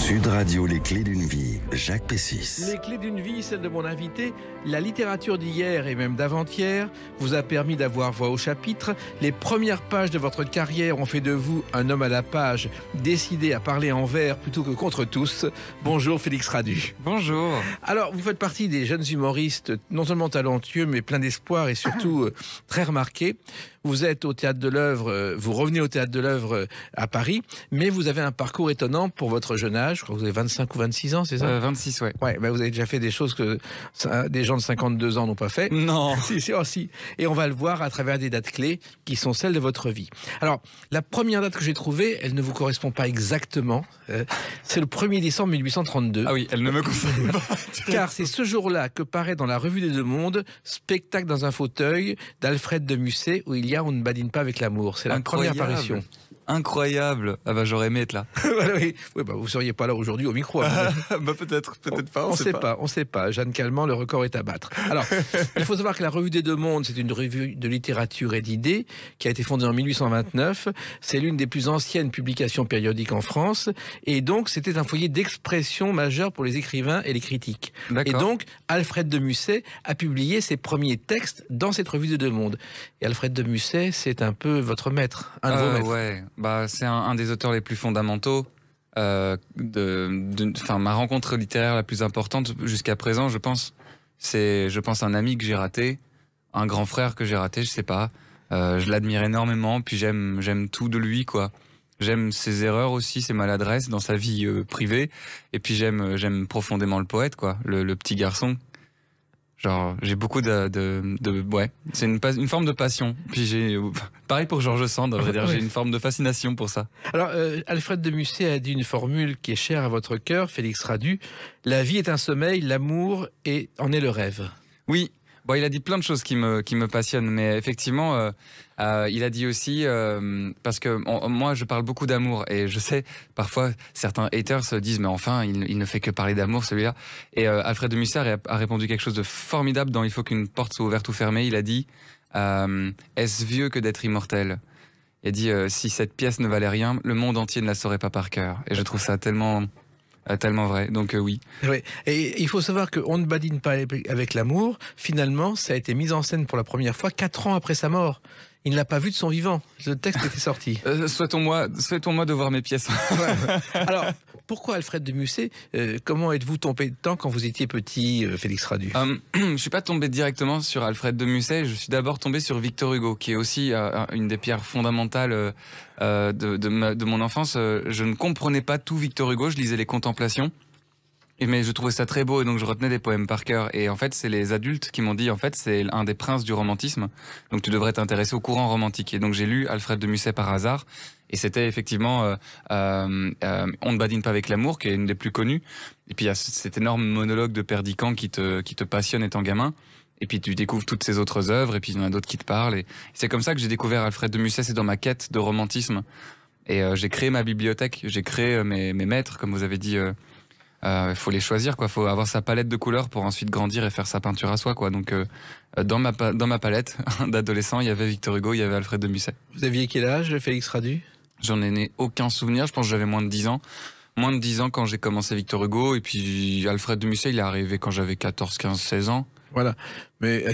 Sud Radio, les clés d'une vie, Jacques Pessis. Les clés d'une vie, celle de mon invité. La littérature d'hier et même d'avant-hier vous a permis d'avoir voix au chapitre. Les premières pages de votre carrière ont fait de vous un homme à la page, décidé à parler envers plutôt que contre tous. Bonjour Félix Radu. Bonjour. Alors, vous faites partie des jeunes humoristes, non seulement talentueux, mais pleins d'espoir et surtout très remarqués. Vous êtes au Théâtre de l'Œuvre, vous revenez au Théâtre de l'Œuvre à Paris, mais vous avez un parcours étonnant pour votre jeune âge. Je crois que vous avez 25 ou 26 ans, c'est ça 26, ouais. Ouais, bah vous avez déjà fait des choses que des gens de 52 ans n'ont pas fait. Non. Si. Et on va le voir à travers des dates clés qui sont celles de votre vie. Alors, la première date que j'ai trouvée, elle ne vous correspond pas exactement. C'est le 1er décembre 1832. Ah oui, elle ne me concerne pas. Car c'est ce jour-là que paraît dans la Revue des Deux Mondes, spectacle dans un fauteuil d'Alfred de Musset, où il y a On ne badine pas avec l'amour. C'est la première apparition. Incroyable. Ah bah j'aurais aimé être là. Voilà, oui, bah vous seriez pas là aujourd'hui au micro. Bah peut-être pas. On sait pas. Jeanne Calment, le record est à battre. Alors, il faut savoir que la Revue des Deux Mondes, c'est une revue de littérature et d'idées qui a été fondée en 1829. C'est l'une des plus anciennes publications périodiques en France. Et donc, c'était un foyer d'expression majeur pour les écrivains et les critiques. Et donc, Alfred de Musset a publié ses premiers textes dans cette Revue des Deux Mondes. Et Alfred de Musset, c'est un peu votre maître, un de vos maîtres. Ouais, bah c'est un des auteurs les plus fondamentaux. Ma rencontre littéraire la plus importante jusqu'à présent, je pense, c'est un ami que j'ai raté, un grand frère que j'ai raté, je sais pas. Je l'admire énormément, puis j'aime tout de lui, quoi. J'aime ses erreurs aussi, ses maladresses dans sa vie privée, et puis j'aime profondément le poète, quoi, le petit garçon. Genre, j'ai beaucoup ouais, c'est une forme de passion. Puis pareil pour George Sand, à vrai dire, j'ai une forme de fascination pour ça. Alors, Alfred de Musset a dit une formule qui est chère à votre cœur, Félix Radu. La vie est un sommeil, l'amour en est le rêve. Oui. Bon, il a dit plein de choses qui me passionnent, mais effectivement, il a dit aussi, parce que moi je parle beaucoup d'amour, et je sais, parfois certains haters se disent, mais enfin, il ne fait que parler d'amour celui-là. Et Alfred de Musset a répondu quelque chose de formidable dans Il faut qu'une porte soit ouverte ou fermée. Il a dit, est-ce vieux que d'être immortel? Il a dit, si cette pièce ne valait rien, le monde entier ne la saurait pas par cœur. Et je trouve ça tellement vrai, donc oui. Oui. Et il faut savoir que On ne badine pas avec l'amour, finalement, ça a été mis en scène pour la première fois 4 ans après sa mort. Il ne l'a pas vu de son vivant. Le texte était sorti. Souhaitons-moi de voir mes pièces. Ouais. Alors, pourquoi Alfred de Musset comment êtes-vous tombé dedans quand vous étiez petit, Félix Radu? Je suis pas tombé directement sur Alfred de Musset. Je suis d'abord tombé sur Victor Hugo, qui est aussi une des pierres fondamentales de mon enfance. Je ne comprenais pas tout Victor Hugo. Je lisais les Contemplations. Mais je trouvais ça très beau, et donc je retenais des poèmes par cœur. Et en fait, c'est les adultes qui m'ont dit, en fait, c'est un des princes du romantisme. Donc tu devrais t'intéresser au courant romantique. Et donc j'ai lu Alfred de Musset par hasard. Et c'était effectivement On ne badine pas avec l'amour, qui est une des plus connues. Et puis il y a cet énorme monologue de Perdiccas qui te passionne étant gamin. Et puis tu découvres toutes ses autres œuvres, et puis il y en a d'autres qui te parlent. Et c'est comme ça que j'ai découvert Alfred de Musset. C'est dans ma quête de romantisme. Et j'ai créé ma bibliothèque. J'ai créé mes maîtres, comme vous avez dit. Faut les choisir, quoi. Faut avoir sa palette de couleurs pour ensuite grandir et faire sa peinture à soi, quoi. Donc dans ma palette d'adolescent, il y avait Victor Hugo, il y avait Alfred de Musset. Vous aviez quel âge, Félix Radu? J'en ai aucun souvenir. Je pense que j'avais moins de 10 ans. Moins de 10 ans quand j'ai commencé Victor Hugo, et puis Alfred de Musset, il est arrivé quand j'avais 14, 15, 16 ans. Voilà. Mais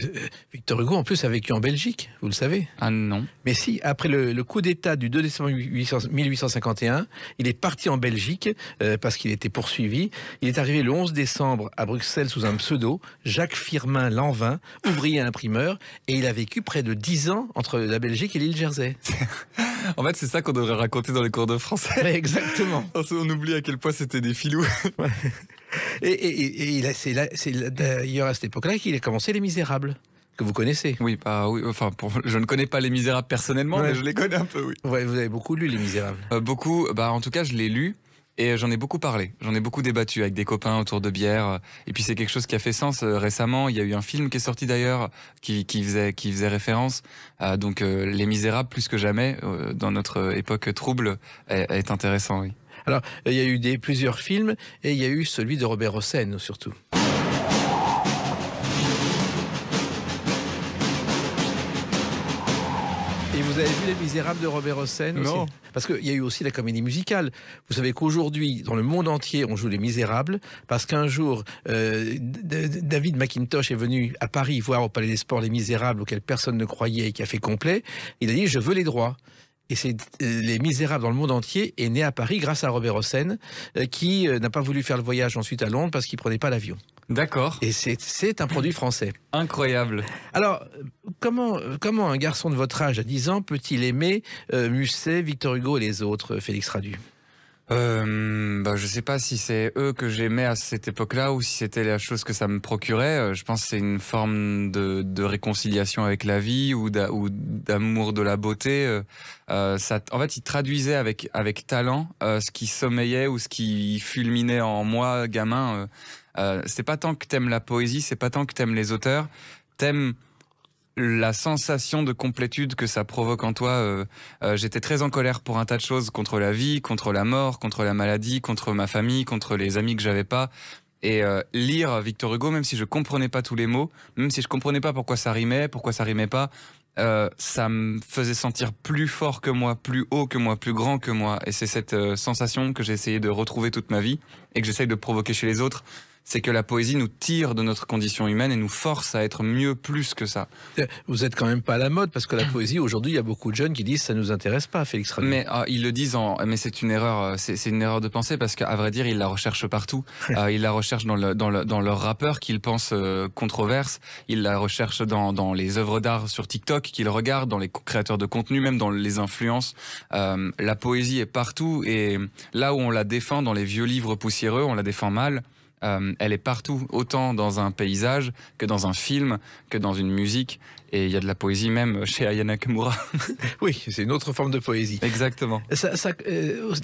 Victor Hugo, en plus, a vécu en Belgique, vous le savez. Ah non. Mais si, après le coup d'État du 2 décembre 1851, il est parti en Belgique parce qu'il était poursuivi. Il est arrivé le 11 décembre à Bruxelles sous un pseudo, Jacques Firmin Lanvin, ouvrier imprimeur, et il a vécu près de 10 ans entre la Belgique et l'île Jersey. En fait, c'est ça qu'on devrait raconter dans les cours de français. Ouais, exactement. On oublie à quel point c'était des filous. Ouais. Et c'est d'ailleurs à cette époque-là qu'il a commencé Les Misérables, que vous connaissez. Oui, enfin, je ne connais pas Les Misérables personnellement, mais je les connais un peu, oui. Ouais, vous avez beaucoup lu Les Misérables. Beaucoup, en tout cas, je l'ai lu. Et j'en ai beaucoup parlé, j'en ai beaucoup débattu avec des copains autour de bière. Et puis c'est quelque chose qui a fait sens récemment. Il y a eu un film qui est sorti d'ailleurs qui faisait référence. Donc Les Misérables, plus que jamais, dans notre époque trouble, est intéressant, oui. Alors, il y a eu plusieurs films, et il y a eu celui de Robert Hossein, surtout. Et vous Vous avez vu Les Misérables de Robert Hossein aussi? Non. Parce qu'il y a eu aussi la comédie musicale. Vous savez qu'aujourd'hui, dans le monde entier, on joue Les Misérables, parce qu'un jour, David McIntosh est venu à Paris voir au Palais des Sports Les Misérables, auquel personne ne croyait et qui a fait complet. Il a dit « Je veux les droits ». Et c'est Les Misérables dans le monde entier est né à Paris grâce à Robert Hossein, qui n'a pas voulu faire le voyage ensuite à Londres parce qu'il prenait pas l'avion. D'accord. Et c'est un produit français. Incroyable. Alors, comment un garçon de votre âge, à 10 ans, peut-il aimer Musset, Victor Hugo et les autres, Félix Radu? Je sais pas si c'est eux que j'aimais à cette époque-là ou si c'était la chose que ça me procurait. Je pense que c'est une forme de réconciliation avec la vie ou d'amour de la beauté. En fait, ils traduisaient avec talent ce qui sommeillait ou ce qui fulminait en moi, gamin. C'est pas tant que t'aimes la poésie, c'est pas tant que t'aimes les auteurs, t'aimes la sensation de complétude que ça provoque en toi. J'étais très en colère pour un tas de choses, contre la vie, contre la mort, contre la maladie, contre ma famille, contre les amis que j'avais pas. Et lire Victor Hugo, même si je comprenais pas tous les mots, même si je comprenais pas pourquoi ça rimait pas, ça me faisait sentir plus fort que moi, plus haut que moi, plus grand que moi. Et c'est cette sensation que j'ai essayé de retrouver toute ma vie et que j'essaye de provoquer chez les autres. C'est que la poésie nous tire de notre condition humaine et nous force à être mieux plus que ça. Vous êtes quand même pas à la mode, parce que la poésie, aujourd'hui, il y a beaucoup de jeunes qui disent « ça nous intéresse pas, Félix Radu ». Mais ils le disent, mais c'est une erreur, c'est une erreur de pensée, parce qu'à vrai dire, ils la recherchent partout. Ils la recherchent dans leurs rappeurs qu'ils pensent controverses. Ils la recherchent dans les œuvres d'art sur TikTok qu'ils regardent, dans les créateurs de contenu, même dans les influences. La poésie est partout, et là où on la défend dans les vieux livres poussiéreux, on la défend mal. Elle est partout, autant dans un paysage que dans un film, que dans une musique. Et il y a de la poésie même chez Aya Nakamura. Oui, c'est une autre forme de poésie. Exactement.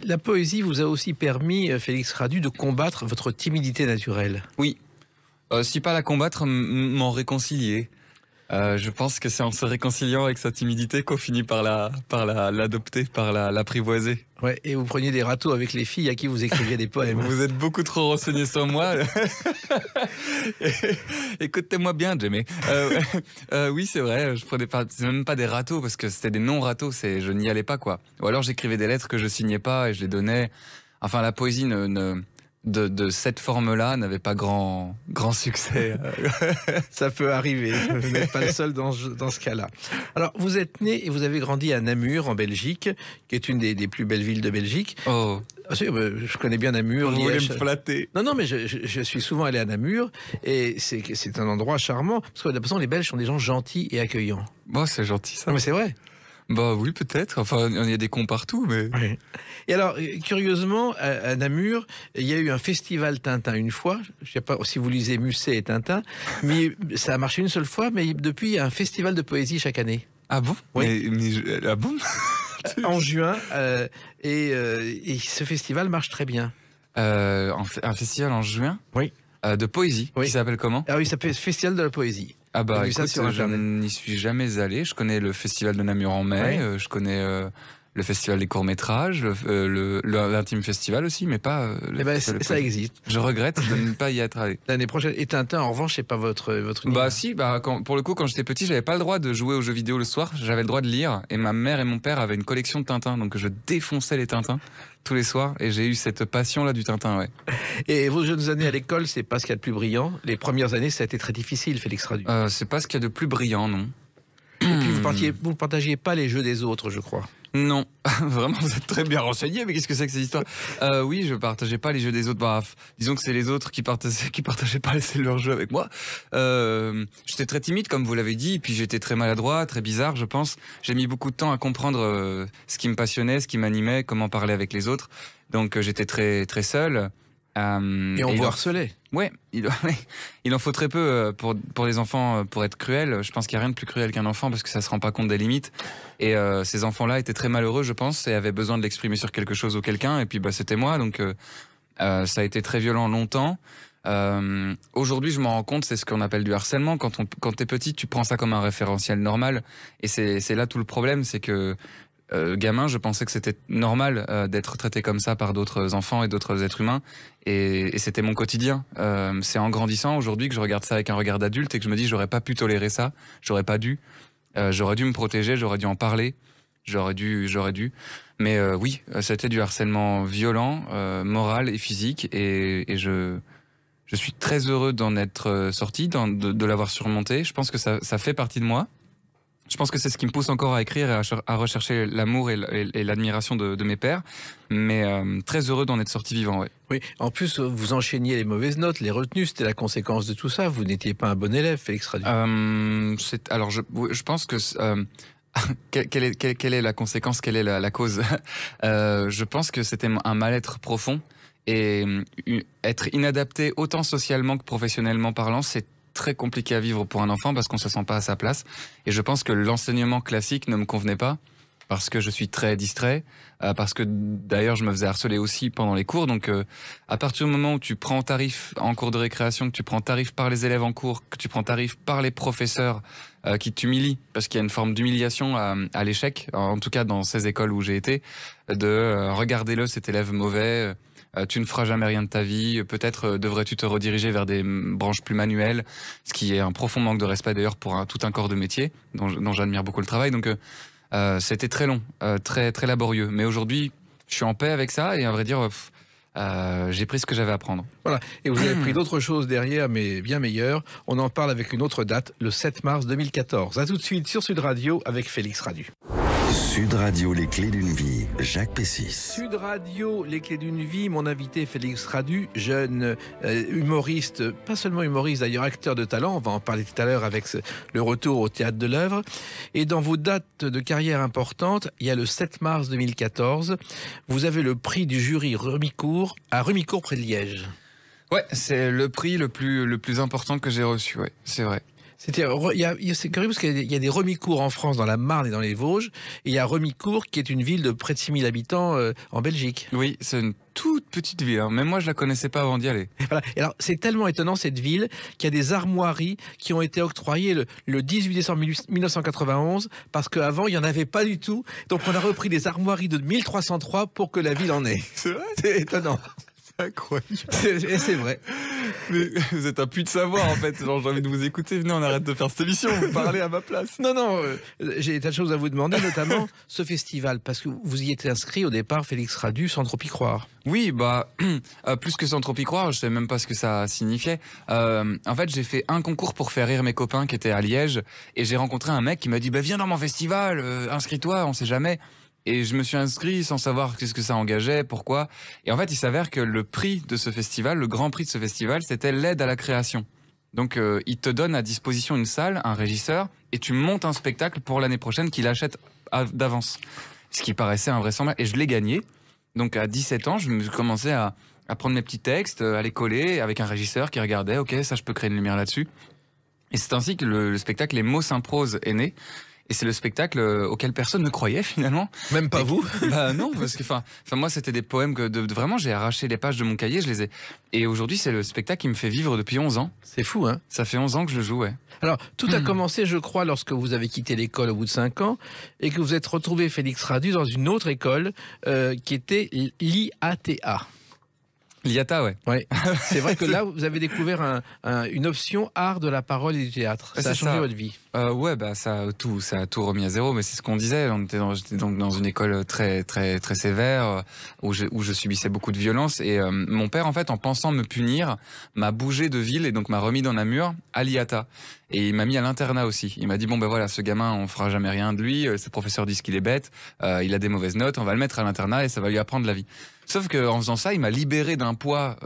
La poésie vous a aussi permis, Félix Radu, de combattre votre timidité naturelle. Oui. Si pas la combattre, m'en réconcilier. Je pense que c'est en se réconciliant avec sa timidité qu'on finit par l'adopter, par l'apprivoiser. Ouais, et vous preniez des râteaux avec les filles à qui vous écriviez des poèmes. Vous êtes beaucoup trop renseigné sur moi. Écoutez-moi bien, Jamie. Oui, c'est vrai, je prenais pas, c'est même pas des râteaux, parce que c'était des non-râteaux, je n'y allais pas, quoi. Ou alors j'écrivais des lettres que je signais pas et je les donnais. Enfin, la poésie de cette forme-là n'avait pas grand succès. Ça peut arriver, vous n'êtes pas le seul dans ce cas-là. Alors, vous êtes né et vous avez grandi à Namur, en Belgique, qui est une des plus belles villes de Belgique. Oh. Je connais bien Namur. Vous voulez me flatter? Non, mais je suis souvent allé à Namur, et c'est un endroit charmant, parce que de toute façon, les Belges sont des gens gentils et accueillants. Bon, c'est gentil, ça. Non, mais c'est vrai. Bah oui, peut-être. Enfin, il y a des cons partout, mais... Oui. Et alors, curieusement, à Namur, il y a eu un festival Tintin une fois. Je ne sais pas si vous lisez Musset et Tintin, mais ça a marché une seule fois, mais depuis, il y a un festival de poésie chaque année. Ah bon? Oui. Ah bon? En juin, et ce festival marche très bien. Un festival en juin? Oui. De poésie, oui. Qui s'appelle comment? Ah oui, ça s'appelle Festival de la poésie. Ah bah écoute, je n'y suis jamais allé. Je connais le festival de Namur en mai, ouais. Je connais le festival des courts-métrages, l'intime festival aussi, mais pas... ça existe. Je regrette de ne pas y être allé. L'année prochaine. Et Tintin, en revanche, c'est pas votre univers. Bah si, pour le coup, quand j'étais petit, j'avais pas le droit de jouer aux jeux vidéo le soir, j'avais le droit de lire, et ma mère et mon père avaient une collection de Tintin, donc je défonçais les Tintins tous les soirs, et j'ai eu cette passion-là du Tintin, ouais. Et vos jeunes années à l'école, c'est pas ce qu'il y a de plus brillant. Les premières années, ça a été très difficile, Félix Radu. C'est pas ce qu'il y a de plus brillant, non. Et puis vous ne partagiez pas les jeux des autres, je crois. Non, vraiment, vous êtes très bien renseigné, mais qu'est-ce que c'est que cette histoire? Oui, je partageais pas les jeux des autres. Bah, disons que c'est les autres qui partageaient pas leurs jeux avec moi. J'étais très timide, comme vous l'avez dit, puis j'étais très maladroit, très bizarre, je pense. J'ai mis beaucoup de temps à comprendre ce qui me passionnait, ce qui m'animait, comment parler avec les autres. Donc j'étais très très seul. Et on vous harcelait. Ouais, il en faut très peu pour les enfants pour être cruel. Je pense qu'il n'y a rien de plus cruel qu'un enfant parce que ça se rend pas compte des limites. Et ces enfants-là étaient très malheureux, je pense, et avaient besoin de l'exprimer sur quelque chose ou quelqu'un. Et puis bah c'était moi, donc ça a été très violent longtemps. Aujourd'hui, je m'en rends compte, c'est ce qu'on appelle du harcèlement. Quand t'es petit, tu prends ça comme un référentiel normal. Et c'est là tout le problème, c'est que gamin, je pensais que c'était normal d'être traité comme ça par d'autres enfants et d'autres êtres humains, et c'était mon quotidien. C'est en grandissant aujourd'hui que je regarde ça avec un regard d'adulte et que je me dis j'aurais pas pu tolérer ça, j'aurais pas dû, j'aurais dû me protéger, j'aurais dû en parler. J'aurais dû. Mais oui, c'était du harcèlement violent, moral et physique. Et je suis très heureux d'en être sorti, de l'avoir surmonté. Je pense que ça fait partie de moi. Je pense que c'est ce qui me pousse encore à écrire et à rechercher l'amour et l'admiration de mes pairs. Mais très heureux d'en être sorti vivant, ouais. Oui, en plus, vous enchaîniez les mauvaises notes, les retenues, c'était la conséquence de tout ça. Vous n'étiez pas un bon élève, Félix Radu. Alors, je pense que... quelle est la conséquence, quelle est la cause? Je pense que c'était un mal-être profond. Et être inadapté autant socialement que professionnellement parlant, c'est très compliqué à vivre pour un enfant parce qu'on se sent pas à sa place. Et je pense que l'enseignement classique ne me convenait pas parce que je suis très distrait, parce que d'ailleurs je me faisais harceler aussi pendant les cours. Donc à partir du moment où tu prends tarif en cours de récréation, que tu prends tarif par les élèves en cours, que tu prends tarif par les professeurs qui t'humilient, parce qu'il y a une forme d'humiliation à l'échec, en tout cas dans ces écoles où j'ai été, regardez-le, cet élève mauvais, tu ne feras jamais rien de ta vie, peut-être devrais-tu te rediriger vers des branches plus manuelles, ce qui est un profond manque de respect d'ailleurs pour tout un corps de métier dont j'admire beaucoup le travail. Donc c'était très long, très très laborieux. Mais aujourd'hui, je suis en paix avec ça et à vrai dire, j'ai pris ce que j'avais à prendre. Voilà, et vous avez pris d'autres choses derrière, mais bien meilleures. On en parle avec une autre date, le 7 mars 2014. À tout de suite sur Sud Radio avec Félix Radu. Sud Radio, les clés d'une vie, Jacques Pessis. Sud Radio, les clés d'une vie, mon invité Félix Radu, jeune humoriste, pas seulement humoriste d'ailleurs, acteur de talent, on va en parler tout à l'heure avec le retour au Théâtre de l'Œuvre. Et dans vos dates de carrière importantes, il y a le 7 mars 2014, vous avez le prix du jury Remicourt à Remicourt près de Liège. Ouais, c'est le prix le plus important que j'ai reçu, ouais, c'est vrai. C'est curieux parce qu'il y a des Remicourt en France, dans la Marne et dans les Vosges, et il y a Remicourt qui est une ville de près de 6000 habitants en Belgique. Oui, c'est une toute petite ville, hein. Même moi je la connaissais pas avant d'y aller. Voilà. Et alors c'est tellement étonnant cette ville qu'il y a des armoiries qui ont été octroyées le 18 décembre 1991 parce qu'avant il n'y en avait pas du tout. Donc on a repris des armoiries de 1303 pour que la ville en ait. C'est vrai? C'est étonnant. Incroyable. C'est vrai. Mais vous êtes un puits de savoir en fait. Genre, j'ai envie de vous écouter. Venez, on arrête de faire cette émission. Vous parlez à ma place. Non, j'ai des tas de choses à vous demander, notamment ce festival, parce que vous y étiez inscrit au départ, Félix Radu, sans trop y croire. Oui, plus que sans trop y croire, je sais même pas ce que ça signifiait. En fait, j'ai fait un concours pour faire rire mes copains qui étaient à Liège, et j'ai rencontré un mec qui m'a dit viens dans mon festival, inscris-toi, on sait jamais. Et je me suis inscrit sans savoir qu'est-ce que ça engageait, pourquoi. Et en fait, il s'avère que le prix de ce festival, le grand prix de ce festival, c'était l'aide à la création. Donc, il te donne à disposition une salle, un régisseur, et tu montes un spectacle pour l'année prochaine qu'il achète d'avance. Ce qui paraissait invraisemblable. Et je l'ai gagné. Donc, à 17 ans, je me suis commencé à prendre mes petits textes, à les coller avec un régisseur qui regardait. Ok, ça, je peux créer une lumière là-dessus. Et c'est ainsi que le spectacle Les mots s'improsent est né. Et c'est le spectacle auquel personne ne croyait finalement. Même pas vous? Bah non, parce que moi c'était des poèmes que vraiment j'ai arraché les pages de mon cahier, je les ai. Et aujourd'hui c'est le spectacle qui me fait vivre depuis 11 ans. C'est fou, hein? Ça fait 11 ans que je le joue, ouais. Alors tout a commencé, je crois, lorsque vous avez quitté l'école au bout de 5 ans et que vous êtes retrouvé, Félix Radu, dans une autre école qui était l'IATA. L'IATA, ouais. Ouais. C'est vrai que là, vous avez découvert une option art de la parole et du théâtre. Ça a changé votre vie. Ouais, bah ça a tout remis à zéro. Mais c'est ce qu'on disait. J'étais donc dans une école très très très sévère où je subissais beaucoup de violence. Et mon père, en fait, en pensant me punir, m'a bougé de ville et donc m'a remis dans Namur à l'IATA. Et il m'a mis à l'internat aussi. Il m'a dit bon ben voilà, ce gamin, on fera jamais rien de lui. Ses professeurs disent qu'il est bête. Il a des mauvaises notes. On va le mettre à l'internat et ça va lui apprendre la vie. Sauf qu'en faisant ça, il m'a libéré d'un poids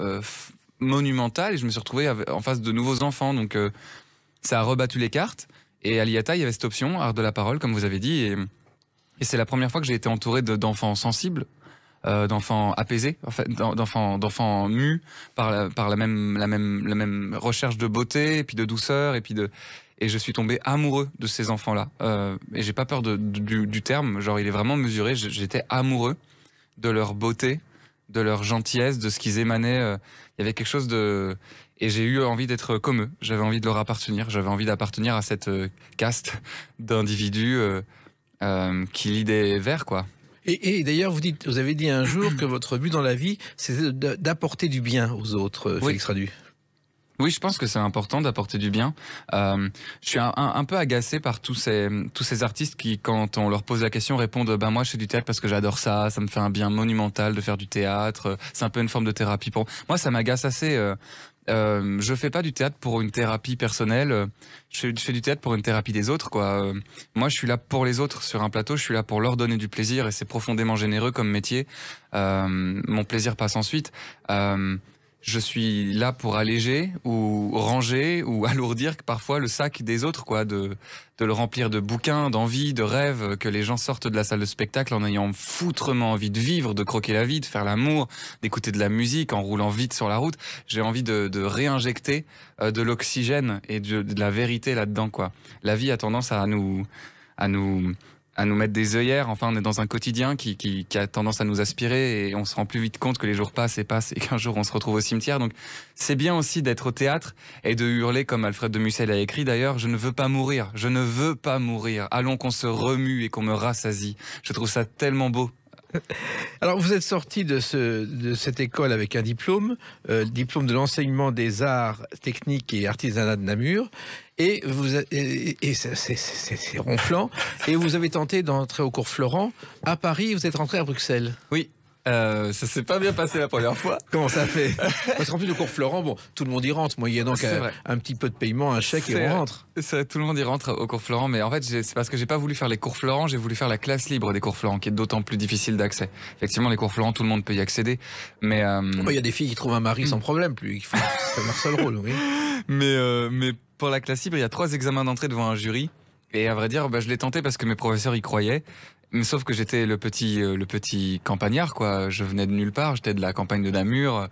monumental et je me suis retrouvé en face de nouveaux enfants. Donc ça a rebattu les cartes. Et à l'IATA, il y avait cette option, art de la parole, comme vous avez dit. Et c'est la première fois que j'ai été entouré d'enfants sensibles, d'enfants apaisés, en fait, d'enfants mus par la même recherche de beauté, et puis de douceur, et je suis tombé amoureux de ces enfants-là. Et j'ai pas peur du terme, genre il est vraiment mesuré. J'étais amoureux de leur beauté, de leur gentillesse, de ce qu'ils émanaient. Il y avait quelque chose de... Et j'ai eu envie d'être comme eux. J'avais envie de leur appartenir. J'avais envie d'appartenir à cette caste d'individus qui lit des vers, quoi. Et d'ailleurs, vous avez dit un jour que votre but dans la vie, c'était d'apporter du bien aux autres, Félix Radu. Oui, je pense que c'est important d'apporter du bien. Je suis un peu agacé par tous ces artistes qui, quand on leur pose la question, répondent « Ben moi, je fais du théâtre parce que j'adore ça, ça me fait un bien monumental de faire du théâtre, c'est un peu une forme de thérapie pour... » Moi, ça m'agace assez. Je fais pas du théâtre pour une thérapie personnelle. Je fais du théâtre pour une thérapie des autres, quoi. Moi, je suis là pour les autres sur un plateau. Je suis là pour leur donner du plaisir et c'est profondément généreux comme métier. Mon plaisir passe ensuite. Je suis là pour alléger ou ranger ou alourdir parfois le sac des autres, quoi, de le remplir de bouquins, d'envies, de rêves, que les gens sortent de la salle de spectacle en ayant foutrement envie de vivre, de croquer la vie, de faire l'amour, d'écouter de la musique en roulant vite sur la route. J'ai envie de réinjecter de l'oxygène et de la vérité là-dedans, quoi. La vie a tendance à nous mettre des œillères. Enfin, on est dans un quotidien qui a tendance à nous aspirer et on se rend plus vite compte que les jours passent et qu'un jour on se retrouve au cimetière. Donc, c'est bien aussi d'être au théâtre et de hurler comme Alfred de Musset l'a écrit d'ailleurs, je ne veux pas mourir, je ne veux pas mourir. Allons qu'on se remue et qu'on me rassasie. Je trouve ça tellement beau. Alors, vous êtes sorti de cette école avec un diplôme, diplôme de l'enseignement des arts techniques et artisanat de Namur, et c'est ronflant, et vous avez tenté d'entrer au cours Florent à Paris, vous êtes rentré à Bruxelles. Oui. Ça s'est pas bien passé la première fois. Comment ça fait? Parce qu'en plus, le cours Florent, bon, tout le monde y rentre. Moi, il y a donc un petit peu de paiement, un chèque et on rentre. Tout le monde y rentre au cours Florent, mais en fait, c'est parce que j'ai pas voulu faire les cours Florent, j'ai voulu faire la classe libre des cours Florent, qui est d'autant plus difficile d'accès. Effectivement, les cours Florent, tout le monde peut y accéder, mais il y a des filles qui trouvent un mari sans problème, plus il faut faire leur seul rôle, oui. Mais pour la classe libre, il y a 3 examens d'entrée devant un jury, et à vrai dire, je l'ai tenté parce que mes professeurs y croyaient. Mais sauf que j'étais le petit campagnard, quoi. Je venais de nulle part, j'étais de la campagne de Namur.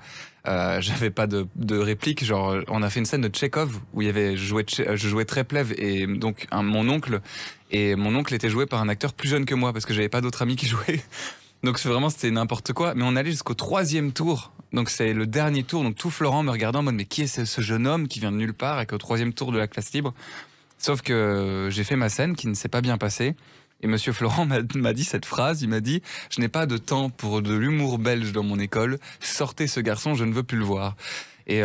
J'avais pas de réplique. Genre, on a fait une scène de Tchekhov où je jouais Treplev et donc mon oncle. Et mon oncle était joué par un acteur plus jeune que moi parce que j'avais pas d'autres amis qui jouaient. Donc c'était n'importe quoi. Mais on allait jusqu'au 3e tour. Donc c'est le dernier tour. Donc tout Florent me regardait en mode mais qui est ce jeune homme qui vient de nulle part et qu'au 3e tour de la classe libre. Sauf que j'ai fait ma scène qui ne s'est pas bien passée. Et Monsieur Florent m'a dit cette phrase, il m'a dit « Je n'ai pas de temps pour de l'humour belge dans mon école, sortez ce garçon, je ne veux plus le voir ». Et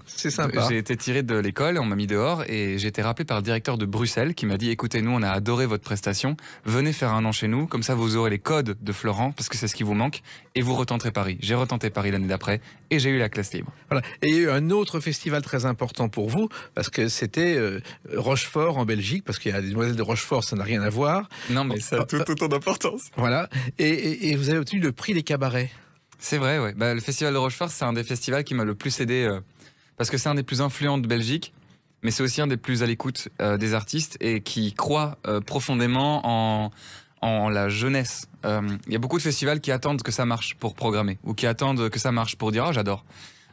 c'est sympa. J'ai été tiré de l'école, on m'a mis dehors et j'ai été rappelé par le directeur de Bruxelles qui m'a dit « Écoutez, nous on a adoré votre prestation, venez faire un an chez nous, comme ça vous aurez les codes de Florent, parce que c'est ce qui vous manque, et vous retenterez Paris ». J'ai retenté Paris l'année d'après et j'ai eu la classe libre. Voilà. Et il y a eu un autre festival très important pour vous, parce que c'était Rochefort en Belgique, parce qu'il y a des demoiselles de Rochefort, ça n'a rien à voir. Non mais ça a tout autant d'importance. Voilà. Et vous avez obtenu le prix des cabarets. C'est vrai, ouais. Le Festival de Rochefort, c'est un des festivals qui m'a le plus aidé parce que c'est un des plus influents de Belgique, mais c'est aussi un des plus à l'écoute des artistes et qui croit profondément en la jeunesse. Il y a beaucoup de festivals qui attendent que ça marche pour programmer ou qui attendent que ça marche pour dire « Ah, j'adore ».